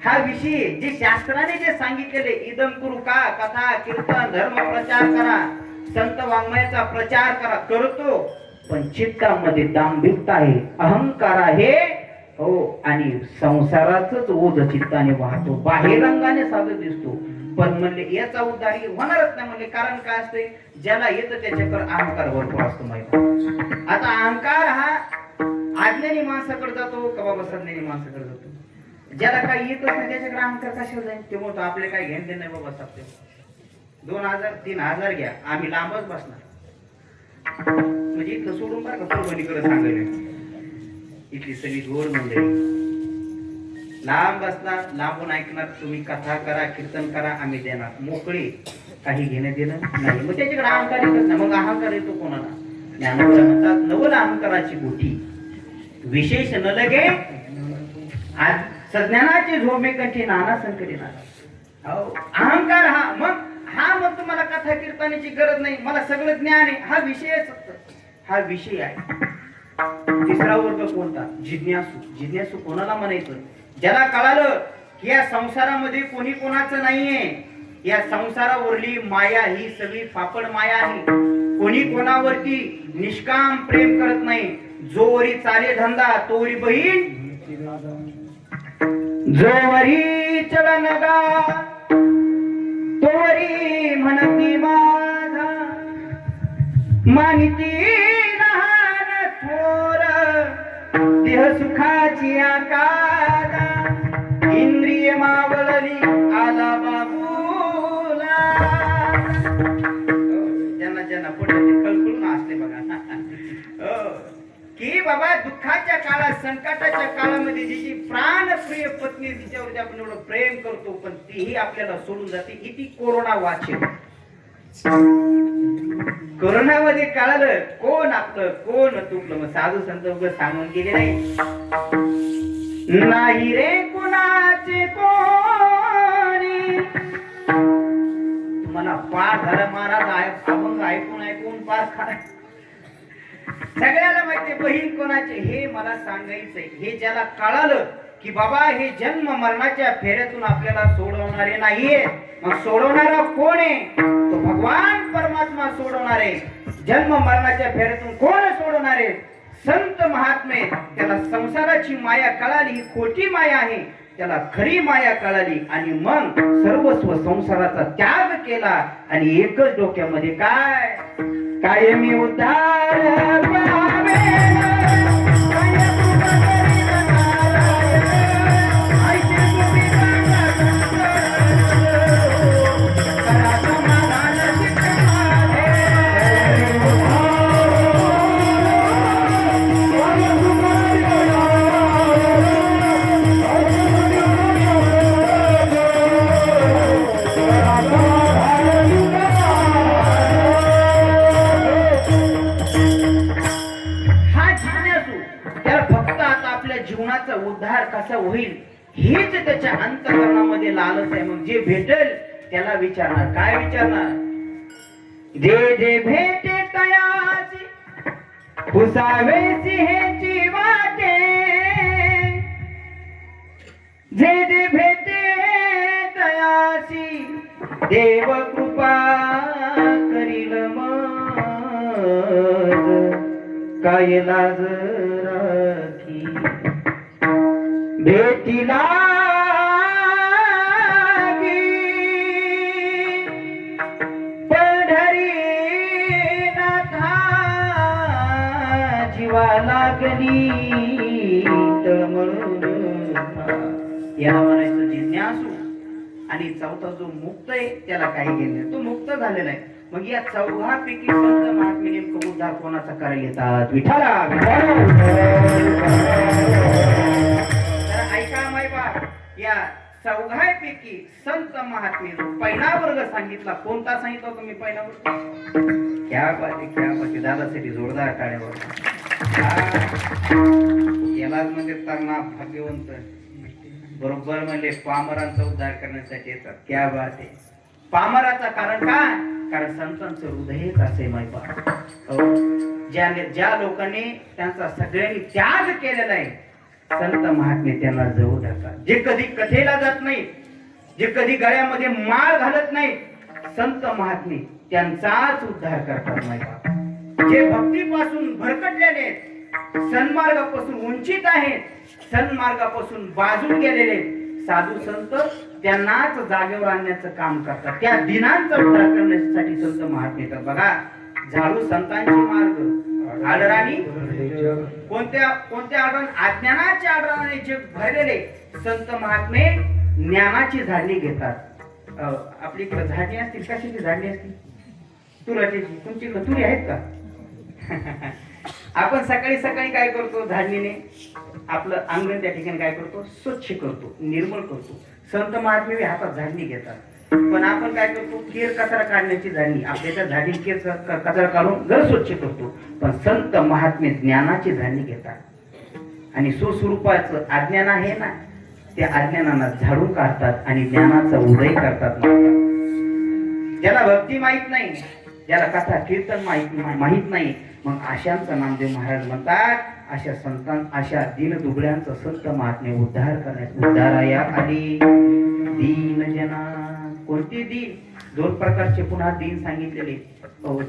हा विषय जे शास्त्राने जे सांगितलेले, इदम कुरु का, कथा कीर्तन धर्म प्रचार करा, संत वाङ्मयाचा प्रचार करा, करतो, पण चित्तामध्ये दांभिकता आहे, अहंकार आहे, हो, आणि संसाराचंच ओझ चित्ताने वाहतो. बाहेरंगाने साधं दिसतो, पण म्हणले याचा उद्धार होणारच नाही. म्हणले कारण काय असते? ज्याला येतं त्याच्याकडे अहंकार भरपूर असतो. माहिती? आता अहंकार हा आज्ञानी माणसाकडे जातो का बाबा सज्ञानी माणसाकडे जातो? ज्याला काही येतच नाही त्याच्याकडे अहंकार कशाला जाईल? ते म्हणतो आपले काही घेण देण नाही बाबा, सापते 2000 3000 घ्या, आम्ही लांबच बसणार. म्हणजे इथं सोडून बरं का परभणीकडे सांगायला, इथली सगळी गोड मंडळी लांब बसणार, लांबून ऐकणार, तुम्ही कथा करा, कीर्तन करा, आम्ही देणार, मोकळे, काही घेणं देणं नाही. मग त्याच्याकडे अहंकार येतच नाही. मग अहंकार येतो कोणाला? ज्ञानोबा म्हणतात नवल अहंकाराची गोटी, विशेष न लगे आज सज्ञानाची झोमे कंठी नाना संकटी नाना. अहंकार मग तुम्हाला कथा कीर्तनाची गरज नाही, मला सगळं ज्ञान आहे, हा विषय हा विषय आहे. तिसरा वर्ग कोणता? जिज्ञासू. जिज्ञासू कोणाला म्हणायचं? ज्याला कळालं की या संसारामध्ये कोणी कोणाचं नाहीये, या संसारावरली माया ही सगळी फापड माया आहे, कोणी कोणावरती निष्काम प्रेम करत नाही, जोवरी चाले धंदा तोवरी बहीण, जोवरी चलन गा तोवरी म्हणती माझा, मानिती लहान थोर देह सुखाची आकारा, इंद्रिय मावळली आला बाबूला. ज्यांना पडलं ते कळकळून असले बघा की बाबा दुःखाच्या काळात, संकटाच्या काळामध्ये जिची प्राणप्रिय पत्नी तिच्यावरती आपण एवढं प्रेम करतो पण तीही आपल्याला सोडून जाते, इति कोरोना वाचेल. कोरोनामध्ये कळालं कोण आपलं कोण तुटलं. मग साधू संत उगाच सांगून गेले नाही रे कुणाचे कोणी. तुम्हाला पाठ झाला महाराज, अभंग ऐकून पाठ खा. सगळ्याला माहिती बहीण कोणाचे हे मला सांगायचंय. हे ज्याला कळालं की बाबा हे जन्म मरणाच्या फेऱ्यातून आपल्याला सोडवणारे नाहीये, मग सोडवणारा कोण आहे? तो भगवान परमात्मा सोडवणार आहे. जन्म मरणाच्या फेऱ्यातून कोण सोडवणार आहे? संत महात्मे. त्याला संसाराची माया कळाली, ही खोटी माया आहे, त्याला खरी माया कळाली आणि मग सर्वस्व संसाराचा त्याग केला आणि एकच डोक्यामध्ये काय कायमी उद्धार पावे. जीवनाचा उद्धार कसा होईल हेच त्याच्या अंतःकरणामध्ये लालच आहे. मग जे भेटेल त्याला विचारणार. काय विचारणार? जे जे भेटे तयाची पुसावे सिंहेची वाटे जे जे भेटे दयासी देव कृपा करील मग काय लाज राखी भेटीला लागली म्हणून याला म्हणायचं जिज्ञासू. आणि चौथा जो मुक्त आहे त्याला काही घेणे, तो मुक्त झालेला आहे. मग या चौघापैकी संत महात्मे नेमकं उद्धार कोणाचा करायला येतात? विठाला. तर ऐका माय बाप, या चौघापैकी संत महात्मे जो पहिला वर्ग सांगितला, कोणता सांगितला तुम्ही पहिला वर्ग? क्या बात आहे, क्या बात आहे. दादासाठी जोरदार टाळ्यावर. यालाच म्हणजे तरणा भाग्यवंत बरोबर म्हणले पामरांचा उद्धार करण्यासाठी येतात. क्या बात आहे. पामराचा कारण काय? कारण संतांचं हृदयच असे माय बाप. ज्या लोकांनी त्यांचा सगळ्यांनी त्याग केलेला आहे, संत महात्मे त्यांना जवळ धरतात. जे कधी कथेला जात नाही, जे कधी गळ्यामध्ये माळ घालत नाही, संत महात्मे त्यांचाच उद्धार करतात माय बाप. जे भक्तीपासून भरकटलेले आहेत, सन्मार्गापासून वंचित आहेत, सन्मार्गापासून बाजून गेलेले साधू संत त्यांनाच जागेवर आणण्याचं काम करतात. त्या दिनांचा उद्धार करण्यासाठी संत महात्मे येतात. बघा, झाडू संतांची मार्ग आडराणी कोणत्या कोणत्या आडरान? अज्ञानाच्या आडराने जे भरलेले संत महात्मे ज्ञानाची झाडणी घेतात. आपली झाडणी असतील, कशाची झाडणी असतील? तुराटीची. तुमची तुरी आहेत का? आपण सकाळी सकाळी काय करतो? झाडणीने आपलं अंगण त्या ठिकाणी काय करतो? स्वच्छ करतो, निर्मळ करतो. संत महात्मे हातात झाडणी घेतात. पण आपण काय करतो? केर कचरा काढण्याची झाडणी, आपल्या त्या झाडी केर कचरा काढून घर स्वच्छ करतो. पण संत महात्मे ज्ञानाची झाडणी घेतात आणि सुस्वरूपाचं अज्ञान आहे ना, त्या अज्ञानाला झाडून काढतात आणि ज्ञानाचा उदय करतात. ज्याला भक्ती माहित नाही, ज्याला कथा कीर्तन माहित नाही, मग अशांचं नामदेव महाराज म्हणतात, अशा संतां अशा दीनदुबळ्यांचा संत महात्मे उद्धार करण्यात उद्धाराया आली. दीन जना. कोणते दीन? दोन प्रकारचे पुन्हा दीन सांगितलेले.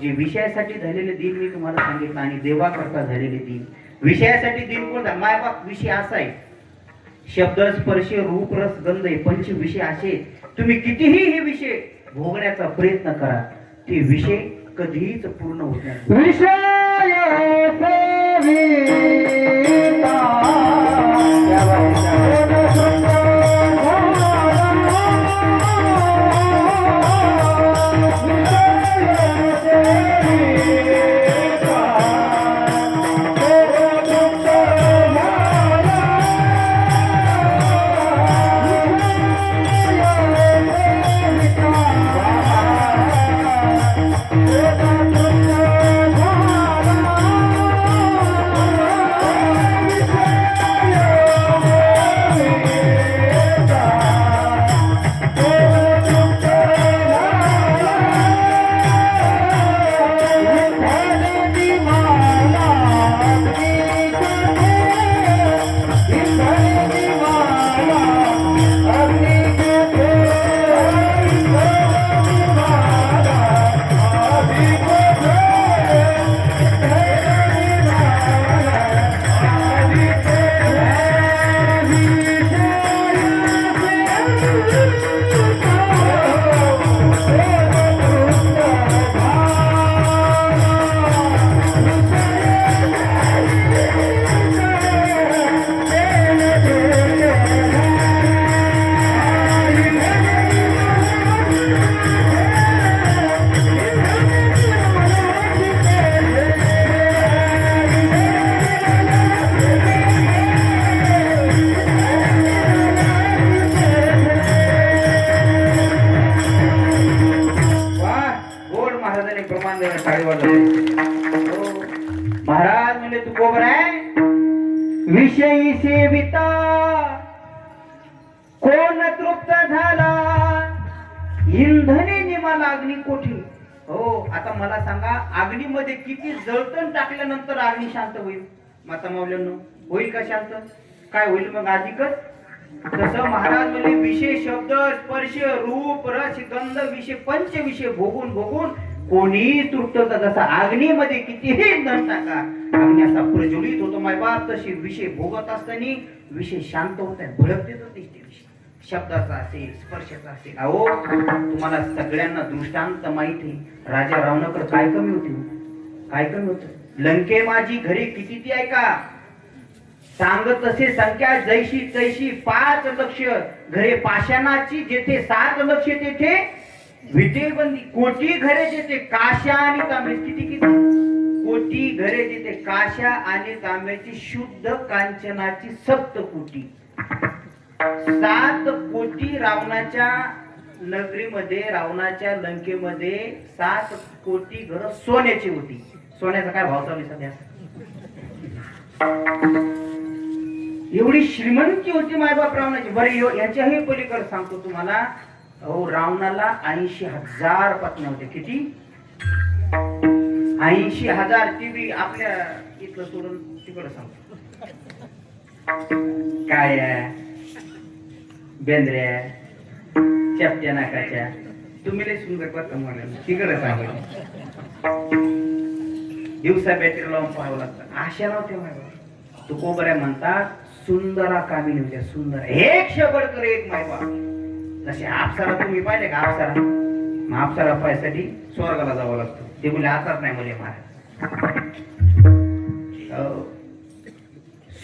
जे विषयासाठी झालेले दीन मी तुम्हाला सांगितलं, आणि देवाकरता झालेले दीन. विषयासाठी दीन कोणता? मायबाप विषय असा आहे, शब्द स्पर्श रूप रस गंध हे पंच विषय असे. तुम्ही कितीही हे विषय भोगण्याचा प्रयत्न करा, ते विषय कधीच पूर्ण होत नाही. विषय महाराज म्हणजे तू कोबर आहे विषयी सेविता कोण तृप्त झाला इंधने निमा लागली कोठी. हो, आता मला सांगा, अग्नीमध्ये किती जळतण टाकल्यानंतर अग्नी शांत होईल? माता माऊल्यांनो, होईल का शांत? काय होईल मग अधिकच? तसं महाराज म्हणजे विषय शब्द स्पर्श रूप रस गंध विषय पंच विषय भोगून भोगून कोणी तुटत. जसा अग्नीमध्ये कितीही दण टाका, अग्नी असा प्रज्वलित होतो मायबाप, तशी विषय भोगत असताना विषय शांत होत आहे, भडकतेच दिसते विषय. शब्दाचा असेल स्पर्शाचा असेल. अहो तुम्हाला सगळ्यांना दृष्टांत माहिती, राजा रावणाकडे काय कमी होती? काय कमी होत? लंके माझी घरी किती ती ऐका, सांगत असे संख्या जैशी तैशी 5 लक्ष घरे पाषाणाची, जेथे 7 लक्ष तेथे विटेबंदी. कोटी घरे जेथे काशा आणि तांबे, किती किती कोटी घरे जेथे काशा आणि तांब्याची, शुद्ध कांचनाची 7 कोटी. 7 कोटी रावणाच्या नगरीमध्ये, रावणाच्या लंकेमध्ये 7 कोटी घर सोन्याची होती. सोन्याचा काय भाव चालू सध्या? एवढी श्रीमंती होती मायबाप रावणाची. बरं याच्याही पलीकडे सांगतो तुम्हाला, अहो रावणाला 80,000 पत्न्या होत्या. किती? 80,000. ती बी आपल्या इथलं सोडून तिकडं सांगतो. काय बेंद्र्या चपट्या नाकाच्या, तुम्ही लय सुंदर पत्ता म्हणून तिकडं सांगायचं. दिवसा बॅटरी लावून पाहावं लागतं. अशा नव्हत्या मायबाप. तुकोबऱ्या म्हणतात सुंदरा कामिनी होत्या. सुंदर एक शबडकर एक मायबाप. जसे अप्सरा तुम्ही पाहिले का? अप्सरा, मग अप्सरा पाहायसाठी स्वर्गाला जावं लागतं. ते बोले आताच नाही मुले महाराज.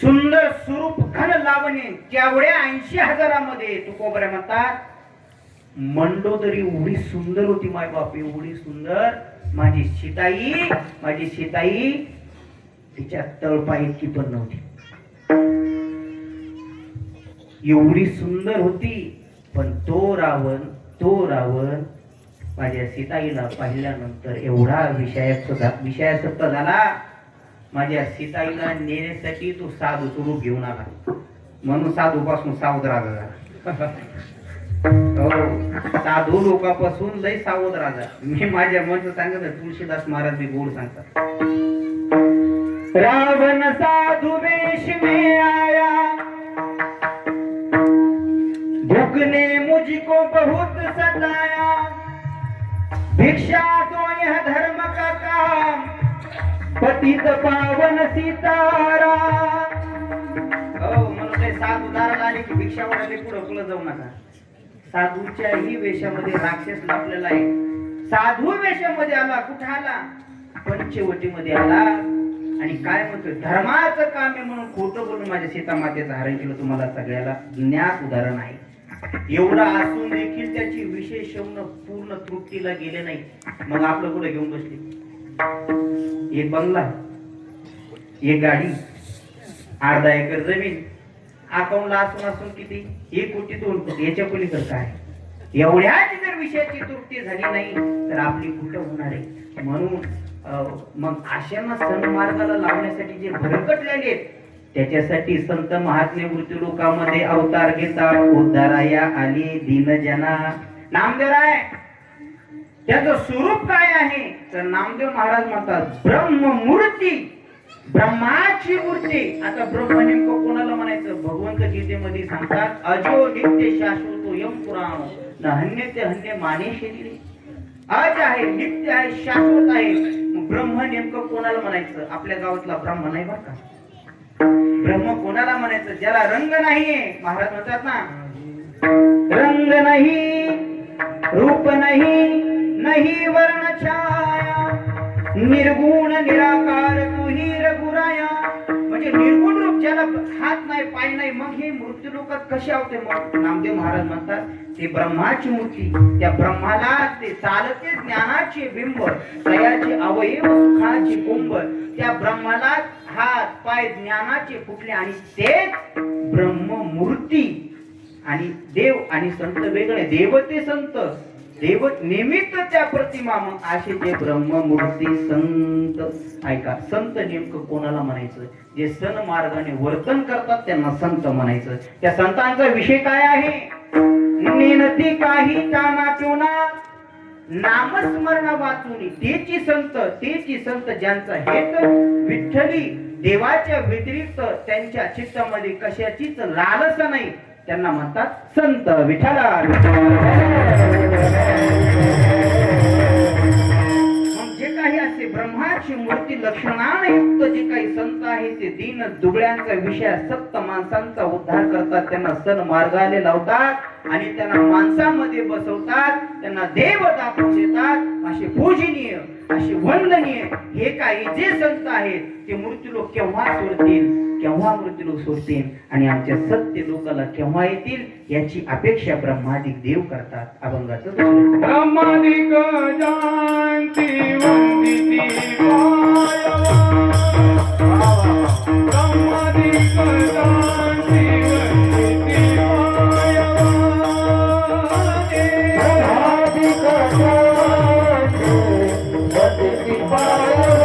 सुंदर स्वरूप घन लावणे तेवढ्या 80,000 तुकोबऱ्या म्हणतात. मंडोदरी एवढी सुंदर होती मायबाप, एवढी सुंदर. माझी सीताई तिच्या तळपा इतकी पण नव्हती. एवढी सुंदर होती. पण तो रावण माझ्या सीताईला पाहिल्यानंतर एवढा विषयासक्त झाला. माझ्या सीताईला नेण्यासाठी तो साधू स्वरूप घेऊन आला. म्हणून साधू पासून सावध राजा. साधू लोकांपासून लय सावध राजा. मी माझ्या मन सांगत, तुळशीदास महाराज मी गोड सांगतात. रावण साधू वेश में आया, भूख ने मुझको बहुत सताया, भिक्षा दो यह धर्म का काम, पतित पावन सीताराम. म्हणून ते साधू दाराला आले की भिक्षा वाढायला पुढं जाऊ नका. साधूच्याही वेशामध्ये राक्षस लपलेला आहे. साधू वेशामध्ये आला. कुठे आला? पंचवटीमध्ये आला. आणि काय म्हणतोय? धर्माचं काम आहे म्हणून खोटं बोलून माझ्या सीता मातेचं हरण केलं. तुम्हाला सगळ्याला ज्ञात उदाहरण आहे. एवढा असून देखील त्याची विशेष पूर्ण तृप्तीला गेले नाही. मग आपलं कुठे घेऊन बसले? एक बंगला, एक गाडी, अर्धा एकर जमीन, अकाउंटला असून किती? 1 कोटी 2 कोटी. याच्या पलीकडे काय? एवढ्याची जर विषयाची तृप्ती झाली नाही तर आपली कुठं होणार आहे? म्हणून मग अशांना सन्मार्गाला लावण्यासाठी जे भरकटलेले आहेत, त्याच्यासाठी संत महात्मे मृत्यू लोकांमध्ये अवतार घेता. उद्धाराया आली दीनजना. नामदेव आहे त्याचं स्वरूप काय आहे? तर नामदेव महाराज म्हणतात ब्रह्ममूर्ती, ब्रह्माची मूर्ती. आता ब्रह्म नेमकं कोणाला म्हणायचं? भगवंत गीतेमध्ये सांगतात अजो नित्य शाश्वतो यम पुराण न हन्यते हन्य माने शरीरे. अज आहे, नित्य आहे, शाश्वत आहे. ब्रह्म नेमकं कोणाला म्हणायचं? आपल्या गावातला ब्रह्म नाही बरं का. ब्रह्म कोणाला म्हणायचं? ज्याला रंग नाहीये. महाराज म्हणतात ना, रंग नाही, रूप नाही, नाही वर्ण छाया, निर्गुण निराकार तू ही रघुराया. म्हणजे निर्गुण रूप, ज्याला हात नाही पाय नाही, मग हे मृत्यू लोकात कसे होते? मग नामदेव महाराज म्हणतात ते ब्रह्माची मूर्ती. त्या ब्रह्माला ते चालते ज्ञानाचे बिंब, दयाचे अवयव, सुखाचे कुंभ. त्या ब्रह्माला हात पाय ज्ञानाचे फुटले आणि तेच ब्रह्ममूर्ती. आणि देव आणि संत वेगळे. देव ते संत, देव निमित्त त्या प्रतिमा. मग असे जे ब्रह्ममूर्ती संत. ऐका, संत नेमकं कोणाला म्हणायचं? जे सन मार्गाने वर्तन करतात त्यांना संत म्हणायचं. त्या संतांचा विषय काय आहे? नेनती काही ताना चोना, नामस्मरण वाचून तेची संत ज्यांचा हेत विठ्ठली देवाच्या व्यतिरिक्त त्यांच्या चित्तामध्ये कशाचीच लालसा नाही, त्यांना म्हणतात संत विठ्ठला. जे काही असे ब्रह्माची मूर्ती लक्षणाने युक्त जे काही संत आहे ते दीन दुबळ्यांचा विषय सक्त माणसांचा उद्धार करतात, त्यांना सन मार्गाने लावतात आणि त्यांना माणसामध्ये बसवतात, त्यांना देव दाखवून देतात. असे पूजनीय असे वंदनीय हे काही जे संत आहेत ते मृत्यूलोक केव्हा सोडतील, केव्हा मृत्यूलोक सोडतील आणि आमच्या सत्य लोकाला केव्हा येतील याची अपेक्षा ब्रह्मादिक देव करतात. अभंगाचं ब्रह्मादिक जानती वंदिती मायवा, ब्रह्मादिक जानती वंदिती मायवा, ब्रह्मादिक जानती वंदिती मायवा,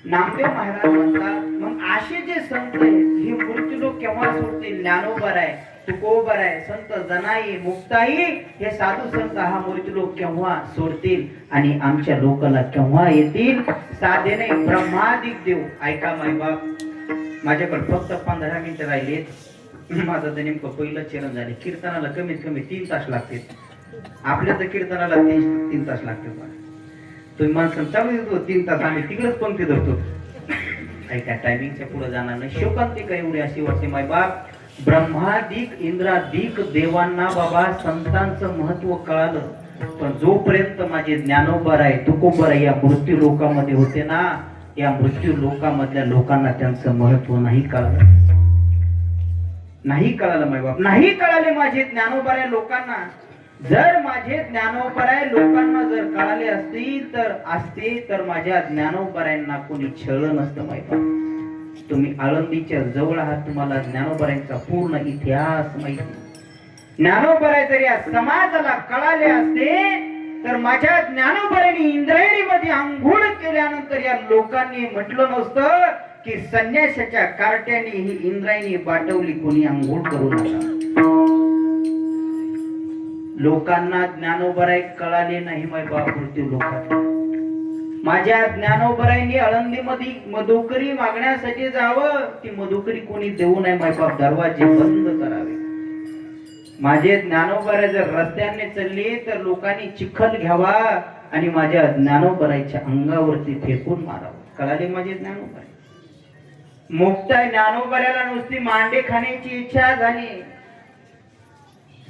नामदेव महाराज म्हणतात मग असे जे संत आहेत हे मृत्यूलोक केव्हा सोडतील. ज्ञानोबर आहे, तुकोबर आहे, संत जनाई मुक्ताई हे साधू संत हा मृत्यूलोक केव्हा सोडतील आणि आमच्या लोकाला केव्हा येतील. साधे नाही ब्रह्मादिक देव. ऐका माय बाप, माझ्याकडे फक्त 15 मिनिटं राहिलेत. माझं तर नेमकं पहिलं चरण झाले. कीर्तनाला कमीत कमी 3 तास लागतील. आपल्या तर कीर्तनाला 3 तास लागतील. तुम्ही माणसं चालू देतो 3 तास, आम्ही तिकडेच पंक्ती धरतो. ऐका टायमिंगच्या पुढे जाणार नाही. शोकांतिका एवढी अशी वाटते माय बाप. ब्रह्मादिक इंद्रादिक देवांना बाबा संतांचं महत्व कळालं, पण जोपर्यंत माझे ज्ञानोबर आहे तुकोबर आहे या मृत्यू लोकामध्ये होते ना, या मृत्यू लोकामधल्या लोकांना त्यांचं महत्व नाही कळालं. नाही कळालं माय बाप, नाही कळाले माझे ज्ञानोबर आहे लोकांना. जर माझे ज्ञानोबराय लोकांना जर कळाले असते तर माझ्या ज्ञानोबरायांना कोणी छळलं नसतं माहिती. तुम्ही आळंदीच्या जवळ आहात, तुम्हाला ज्ञानोबरायांचा पूर्ण इतिहास माहिती. ज्ञानोबराय जर या समाजाला कळाले असते तर माझ्या ज्ञानोबरायांनी इंद्रायणीमध्ये आंघोळ केल्यानंतर या लोकांनी म्हटलं नसतं की संन्यासाच्या कार्ट्याने ही इंद्रायणी बाटवली, कोणी आंघोळ करू नका. लोकांना ज्ञानोबराय कळाले नाही माय बाप. मृत्यू लोकांना माझ्या ज्ञानोबरायांनी आळंदीमध्ये मधुकरी मागण्यासाठी जावं, ती मधुकरी कोणी देऊ नये मायबाप, दरवाजे बंद करावे. माझे ज्ञानोबराय जर रस्त्याने चालली तर लोकांनी चिखल घ्यावा आणि माझ्या ज्ञानोबरायच्या अंगावरती फेकून मारावं. कळाले माझे ज्ञानोबराय? मुक्ताई ज्ञानोबरायला नुसती मांडे खाण्याची इच्छा झाली,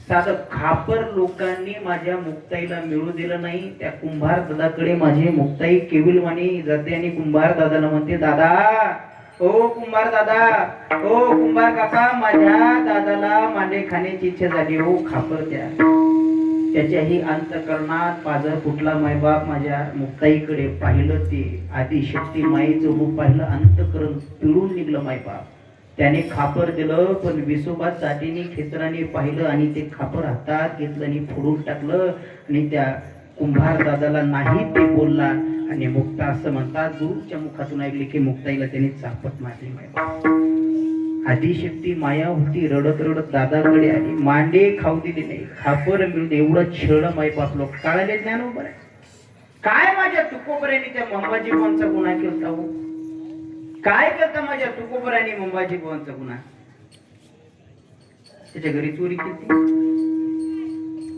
साधं खापर लोकांनी माझ्या मुक्ताईला मिळू दिलं नाही. त्या कुंभार दादाकडे माझी मुक्ताई केविलवाणी जाते आणि कुंभार दादाला म्हणते, दादा, ओ कुंभार दादा, ओ कुंभार काका, माझ्या दादाला मांडे खाण्याची इच्छा झाली, हो खापर द्या. त्याच्याही अंतकरणात पाजर फुटला मायबाप. माझ्या मुक्ताईकडे पाहिलं, ते आदिशक्ती माईचं रूप पाहिलं, अंतकरण पिळून निघलं मायबाप. त्याने खापर दिलं, पण विसोबा साठीने खेचराने पाहिलं आणि ते खापर हातात घेतलं आणि फोडून टाकलं आणि त्या कुंभार दादाला नाही ते बोलला. आणि मुक्ता असं म्हणतात, गुरुच्या मुखातून ऐकले की मुक्ताईला त्याने चापट मारली मायबाप. आदिशक्ती माया होती, रडत रडत दादाकडे आली, मांडे खाऊ दिले नाही, खापर मिळून एवढं छळ मायबाप. लोक काळाले ज्ञानोबर आहे काय? माझ्या तुकोबऱ्याने त्या मंबाजी कोणचा गुन्हा केला हो? काय करता माझ्या तुकोबराने मंबाजी भवनचा गुन्हा? त्याच्या घरी चोरी केली का?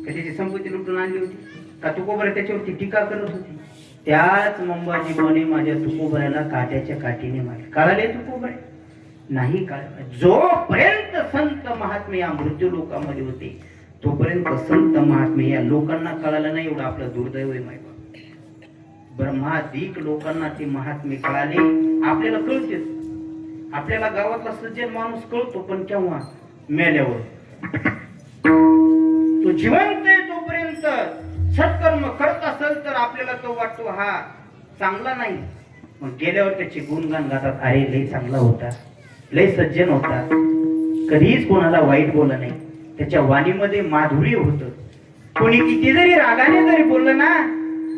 त्याची संपत्ती लुटून आणली होती का? तुकोबरा त्याच्यावरती टीका करत होती. त्याच मंबाजी भवने माझ्या तुकोबऱ्याला काट्याच्या काठीने मारले. कळाले तुकोबरे? नाही कळाले. जोपर्यंत संत महात्मे या मृत्यू लोकांमध्ये होते तोपर्यंत संत महात्मे या लोकांना कळालं नाही. एवढं आपलं दुर्दैव आहे माहिती. ब्रह्मादिक लोकांना ते महात्मे कळाले. आपल्याला कळते, आपल्याला गावातला सज्जन माणूस कळतो, पण केव्हा? मेल्यावर. तो जिवंत आहे तोपर्यंत सत्कर्म करत असेल तर आपल्याला तो वाटतो हा चांगला नाही, मग गेल्यावर त्याचे गुणगान गातात, अरे लय चांगला होता, लय सज्जन होता, कधीच कोणाला वाईट बोलला नाही, त्याच्या वाणीमध्ये माधुर्य होतं. कोणी किती जरी रागाने जरी बोललं ना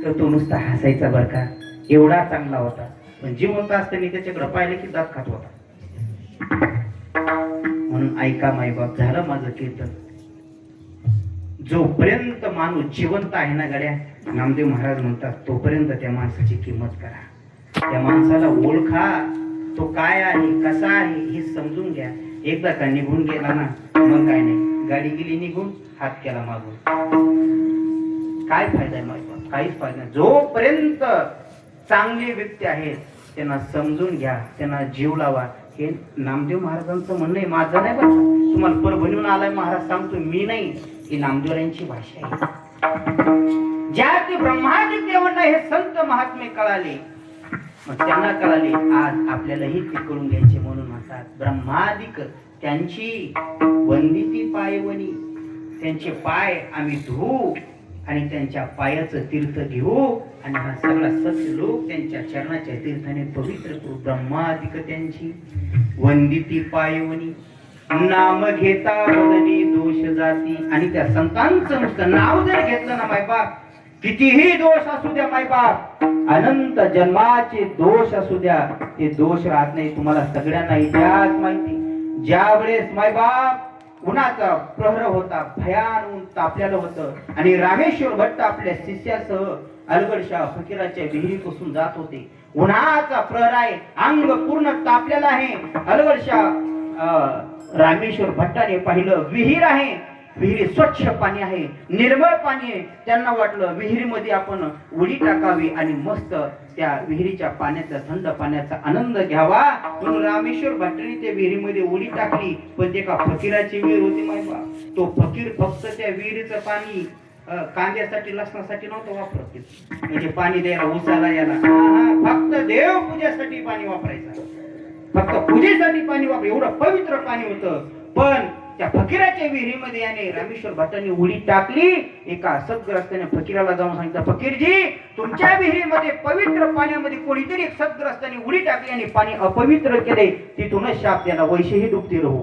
तर तो नुसता हसायचा बर का, एवढा चांगला होता. पण जिवंत असताना त्याच्याकडे पाहिलं की दात खात होता. म्हणून ऐका मायबाप, झालं माझं कीर्तन. जोपर्यंत माणूस जिवंत आहे ना गड्या, नामदेव महाराज म्हणतात, तोपर्यंत त्या माणसाची किंमत करा. त्या माणसाला ओळखा, तो काय आहे, कसा आहे हे समजून घ्या. एकदा का निघून गेला ना मग काय नाही, गाडी गेली निघून, हात केला मागून, काय फायदा आहे मायबाप? काहीच फायदा नाही. जोपर्यंत चांगले व्यक्ती आहेत त्यांना समजून घ्या, त्यांना जीव लावा. हे नामदेव महाराजांचं म्हणणं आहे, माझं नाही बरं. तुम्हाला परभणीहून आलाय महाराज सांगतो मी नाही, ही नामदेवरायांची भाषा आहे. ज्या ते ब्रह्मादिक देवांना हे संत महात्मे कळाले, मग त्यांना कळाले, आज आपल्यालाही ते कळून घ्यायचे. म्हणून म्हणतात ब्रह्मादिक त्यांची वंदिती पायवनी, त्यांचे पाय आम्ही धुवू आणि त्यांच्या पायाचं तीर्थ घेऊ आणि हा सगळा सत्य लोक त्यांच्या चरणाच्या तीर्थाने पवित्र करू. ब्रह्मादिक त्यांची वंदिती पायवनी, नाम घेता वदनी दोष जाती. आणि त्या संतांचं नुसतं नाव जर घेतलं ना मायबाप, कितीही दोष असू द्या मायबाप, अनंत जन्माचे दोष असू द्या, ते दोष राहत नाही. तुम्हाला सगळ्यांना इतिहास माहिती, ज्या वेळेस मायबाप उन्हाचा प्रहर होता, भयान ऊन तापलेलं होतं आणि रामेश्वर भट्ट आपल्या शिष्यासह अलगडशा फकीराच्या विहिरीपासून जात होते. उन्हाचा प्रहर आहे, अंग पूर्ण तापलेलं आहे. अलगडशा रामेश्वर भट्टाने पाहिलं, विहीर आहे, विहिरी स्वच्छ पाणी आहे, निर्मळ पाणी आहे. त्यांना वाटलं विहिरीमध्ये आपण उडी टाकावी आणि मस्त त्या विहिरीच्या पाण्याचा, थंड पाण्याचा आनंद घ्यावा. म्हणून रामेश्वर भट्टाने त्या विहिरीमध्ये उडी टाकली. पण ते का फकीराची विहीर होती माहिती? तो फकीर फक्त त्या विहिरीचं पाणी कांद्यासाठी, लसणासाठी नव्हतं वापरत, म्हणजे पाणी द्यायला, उसाला, याला फक्त देव पूजेसाठी पाणी वापरायचं, फक्त पूजेसाठी पाणी वापर, एवढं पवित्र पाणी होतं. पण त्या फकीराच्या विहिरीमध्ये याने रामेश्वर भट्टाने उडी टाकली. एका सद्ग्रस्ताने फकीराला जाऊन सांगितलं, फकीरजी तुमच्या विहिरीमध्ये पवित्र पाण्यामध्ये कोणीतरी एक सद्ग्रस्ताने उडी टाकली आणि पाणी अपवित्र केले, तिथूनच शाप द्याला, वैशीही डुबती राहू,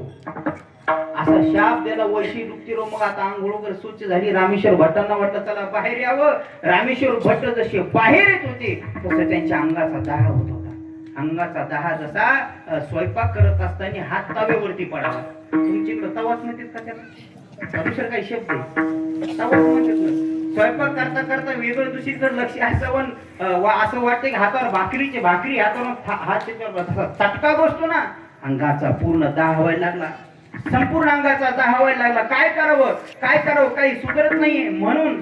असा शाप द्याला, वैशी डुबती राहू. मग आता आंघोळ वगैरे स्वच्छ झाली. रामेश्वर भट्टांना वाटलं चला बाहेर यावं. रामेश्वर भट्ट जसे बाहेर येत होते तसं त्यांच्या अंगाचा दाह होत होता. अंगाचा दाह जसा स्वयंपाक करत असताना हात तव्यावरती पडावा. तुमच्याकडे तवाच म्हणतात का त्याला? दुसरं काही शब्द आहे? तवाच म्हणतात ना. स्वयंपाक करता करता वेगळं दुसरीकडे लक्ष असावं असं वाटतं की हातावर भाकरी हातावर हात त्याच्यावर चटका बसतो ना, अंगाचा पूर्ण दाह व्हायला लागला, संपूर्ण अंगाचा दाह व्हायला लागला. काय करावं काही सुधरत नाहीये. म्हणून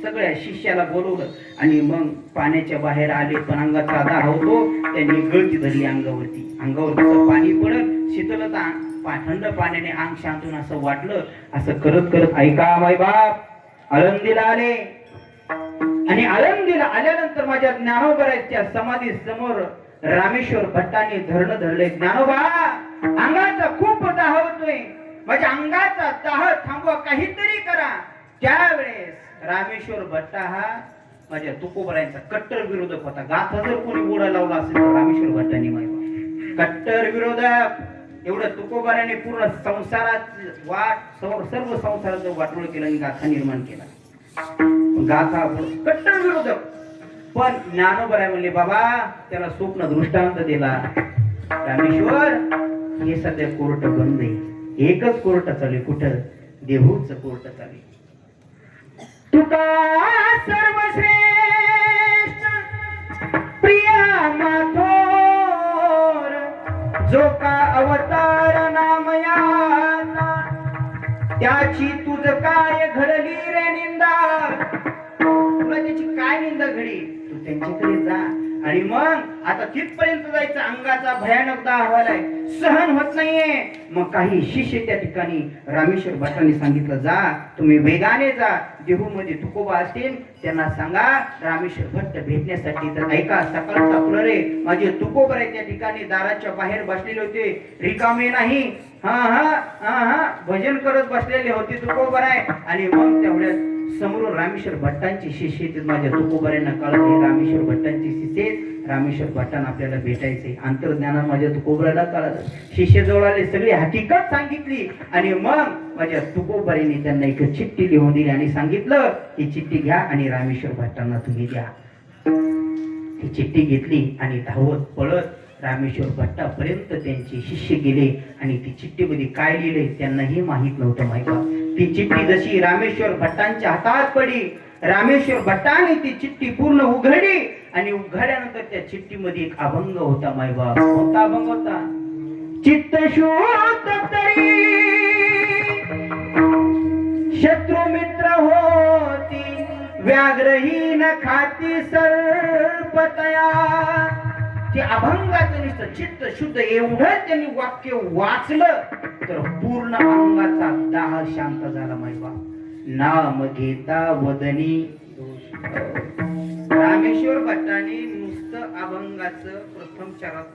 सगळ्या शिष्याला बोलवलं आणि मग पाण्याच्या बाहेर आले, पण अंगाचा दाह होतो. त्यांनी गळती धरली अंगावर कसं पाणी पडत, शीतलता थंड पाण्याने अंग शांतून असं वाटलं. असं करत करत ऐका माय बाप, आळंदीला आले आणि आळंदीला आल्यानंतर माझ्या ज्ञानोबराच्या समाधी समोर रामेश्वर भट्टांनी धरणं धरले. ज्ञानोबा, अंगाचा खूप दाह होतोय, माझ्या अंगाचा दाह थांबवा, काहीतरी करा. त्यावेळेस रामेश्वर भट्टा हा माझ्या तुकोबरायांचा कट्टर विरोधक होता. गाथा जर कोणी गोडा लावला असेल तर रामेश्वर भट्टांनी माहिती. कट्टर विरोधक, एवढं तुकोबराने पूर्ण संसारात सर्व संसाराचं वाटोळ केलं आणि गाथा निर्माण केला. गाथा कट्टर विरोधक. पण ज्ञानोबराय म्हणले, बाबा त्याला स्वप्न दृष्टांत दिला. रामेश्वर, हे सध्या कोर्ट बंद आहे, एकच कोर्ट चालू आहे. कुठं? देहूच कोर्ट चालू आहे. तुका सर्वश्रेष्ठ प्रिया माथोर, जो का अवतार नामयाचा, त्याची तुझ काय घडली रे निंदा. तुला त्याची काय निंदा घडी? तू त्यांच्याकडे जा आणि मग आता तिथपर्यंत जायचं. अंगाचा भयानक दाह व्हायलाय, सहन होत नाहीये. मग काही शिष्य त्या ठिकाणी रामेश्वर भट्टांनी सांगितलं, जा तुम्ही वेगाने जा, देहूमध्ये तुकोबा असतील त्यांना सांगा रामेश्वर भट्ट भेटण्यासाठी. तर ऐका, सकाळचा प्रहरे माझे तुकोबराय त्या ठिकाणी दाराच्या बाहेर बसलेले होते, रिकामे नाही. हा भजन करत बसलेले होते तुकोबराय. आणि मग तेवढ्यात समोर रामेश्वर भट्टांची शिष्य आहेत. माझ्या तुकोबरायांना कळलं हे रामेश्वर भट्टांची शिष्य आहेत, रामेश्वर भट्टांना आपल्याला भेटायचे. अंतर्ज्ञानात माझ्या तुकोबराला कळलं. शिष्य जवळ आले, सगळी हकीकत सांगितली आणि मग माझ्या तुकोबरांनी त्यांना एक चिठ्ठी लिहून दिली आणि सांगितलं, ही चिठ्ठी घ्या आणि रामेश्वर भट्टांना तुम्ही द्या. ती चिठ्ठी घेतली आणि धावत पळत रामेश्वर भट्टापर्यंत त्यांचे शिष्य गेले आणि ती चिठ्ठीमध्ये काय लिहिले त्यांनाही माहित नव्हतं. माहिती ती चिठ्ठी जशी रामेश्वर भट्टांच्या हातात पडली, रामेश्वर भट्टाने ती चिठ्ठी पूर्ण उघडली आणि उघडल्यानंतर त्या चिठ्ठीमध्ये एक अभंग होता. मायबाप, कोणता अभंग होता? चित्त शोध तरी शत्रू मित्र होती, व्याघ्रहीन खाती सर्पतया. ते अभंगाचं नुसतं चित्त शुद्ध एवढं त्यांनी वाक्य वाचलं तर पूर्ण अंगाचा दाह शांत झाला. माहिती, नाम घेता वदनी. रामेश्वर भट्टांनी नुसतं अभंगाचं प्रथम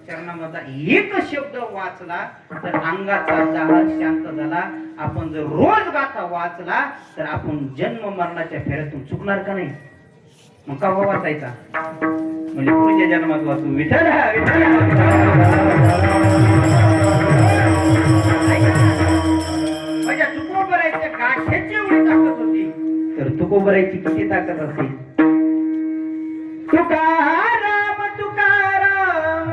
चरणामध्ये एक शब्द वाचला तर अंगाचा दाह शांत झाला. आपण जर रोज गाथा वाचला तर आपण जन्म मरणाच्या फेऱ्यातून चुकणार का नाही? मग का वाचायचा? म्हणजे पुढच्या जन्मात वाचू. विठ्ठल माझ्या तुकोबरायच्या गाठ्याची एवढी ताकद होती तर तुकोबरायची किती ताकद असेल? तुकाराम तुकाराम,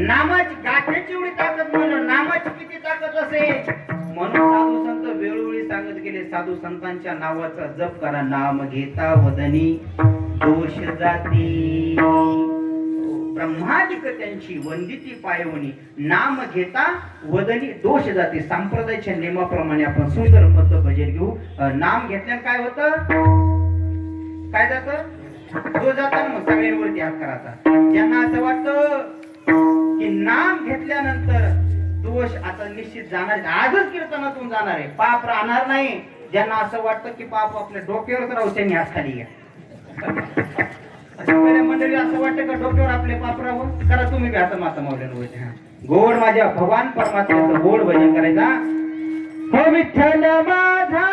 नामाची गाठ्याची एवढी ताकद, म्हणून नामाची किती ताकद असेल. म्हणून साधू संत वेळोवेळी सांगत गेले, साधू संतांच्या नावाचा जप करा. नाम घेता वदनी दोष जाती, ब्रह्मादिक त्यांची वंदिती पायवणी. नाम घेता वदनी दोष जाती. संप्रदायाच्या नियमाप्रमाणे आपण सुंदर पद भजन घेऊ. नाम घेतल्यानं काय होतं? काय जातं? जो जाता मग सगळ्यांवरती हात करायचा. ज्यांना असं वाटतं की नाम घेतल्यानंतर दोष आता निश्चित जाणार, आजच कीर्तनातून जाणार आहे, पाप राहणार नाही. ज्यांना असं वाटतं की पाप आपल्या डोक्यावरच राहू, त्यांनी हात खाली घ्या. मंडळी असं वाटतं का डोक्यावर आपले पाप राहू? करा तुम्ही बी आता माता मावल्या गोड माझ्या भगवान परमात्म्याचं गोड भजन करायचा. हो विठ्ठल माझा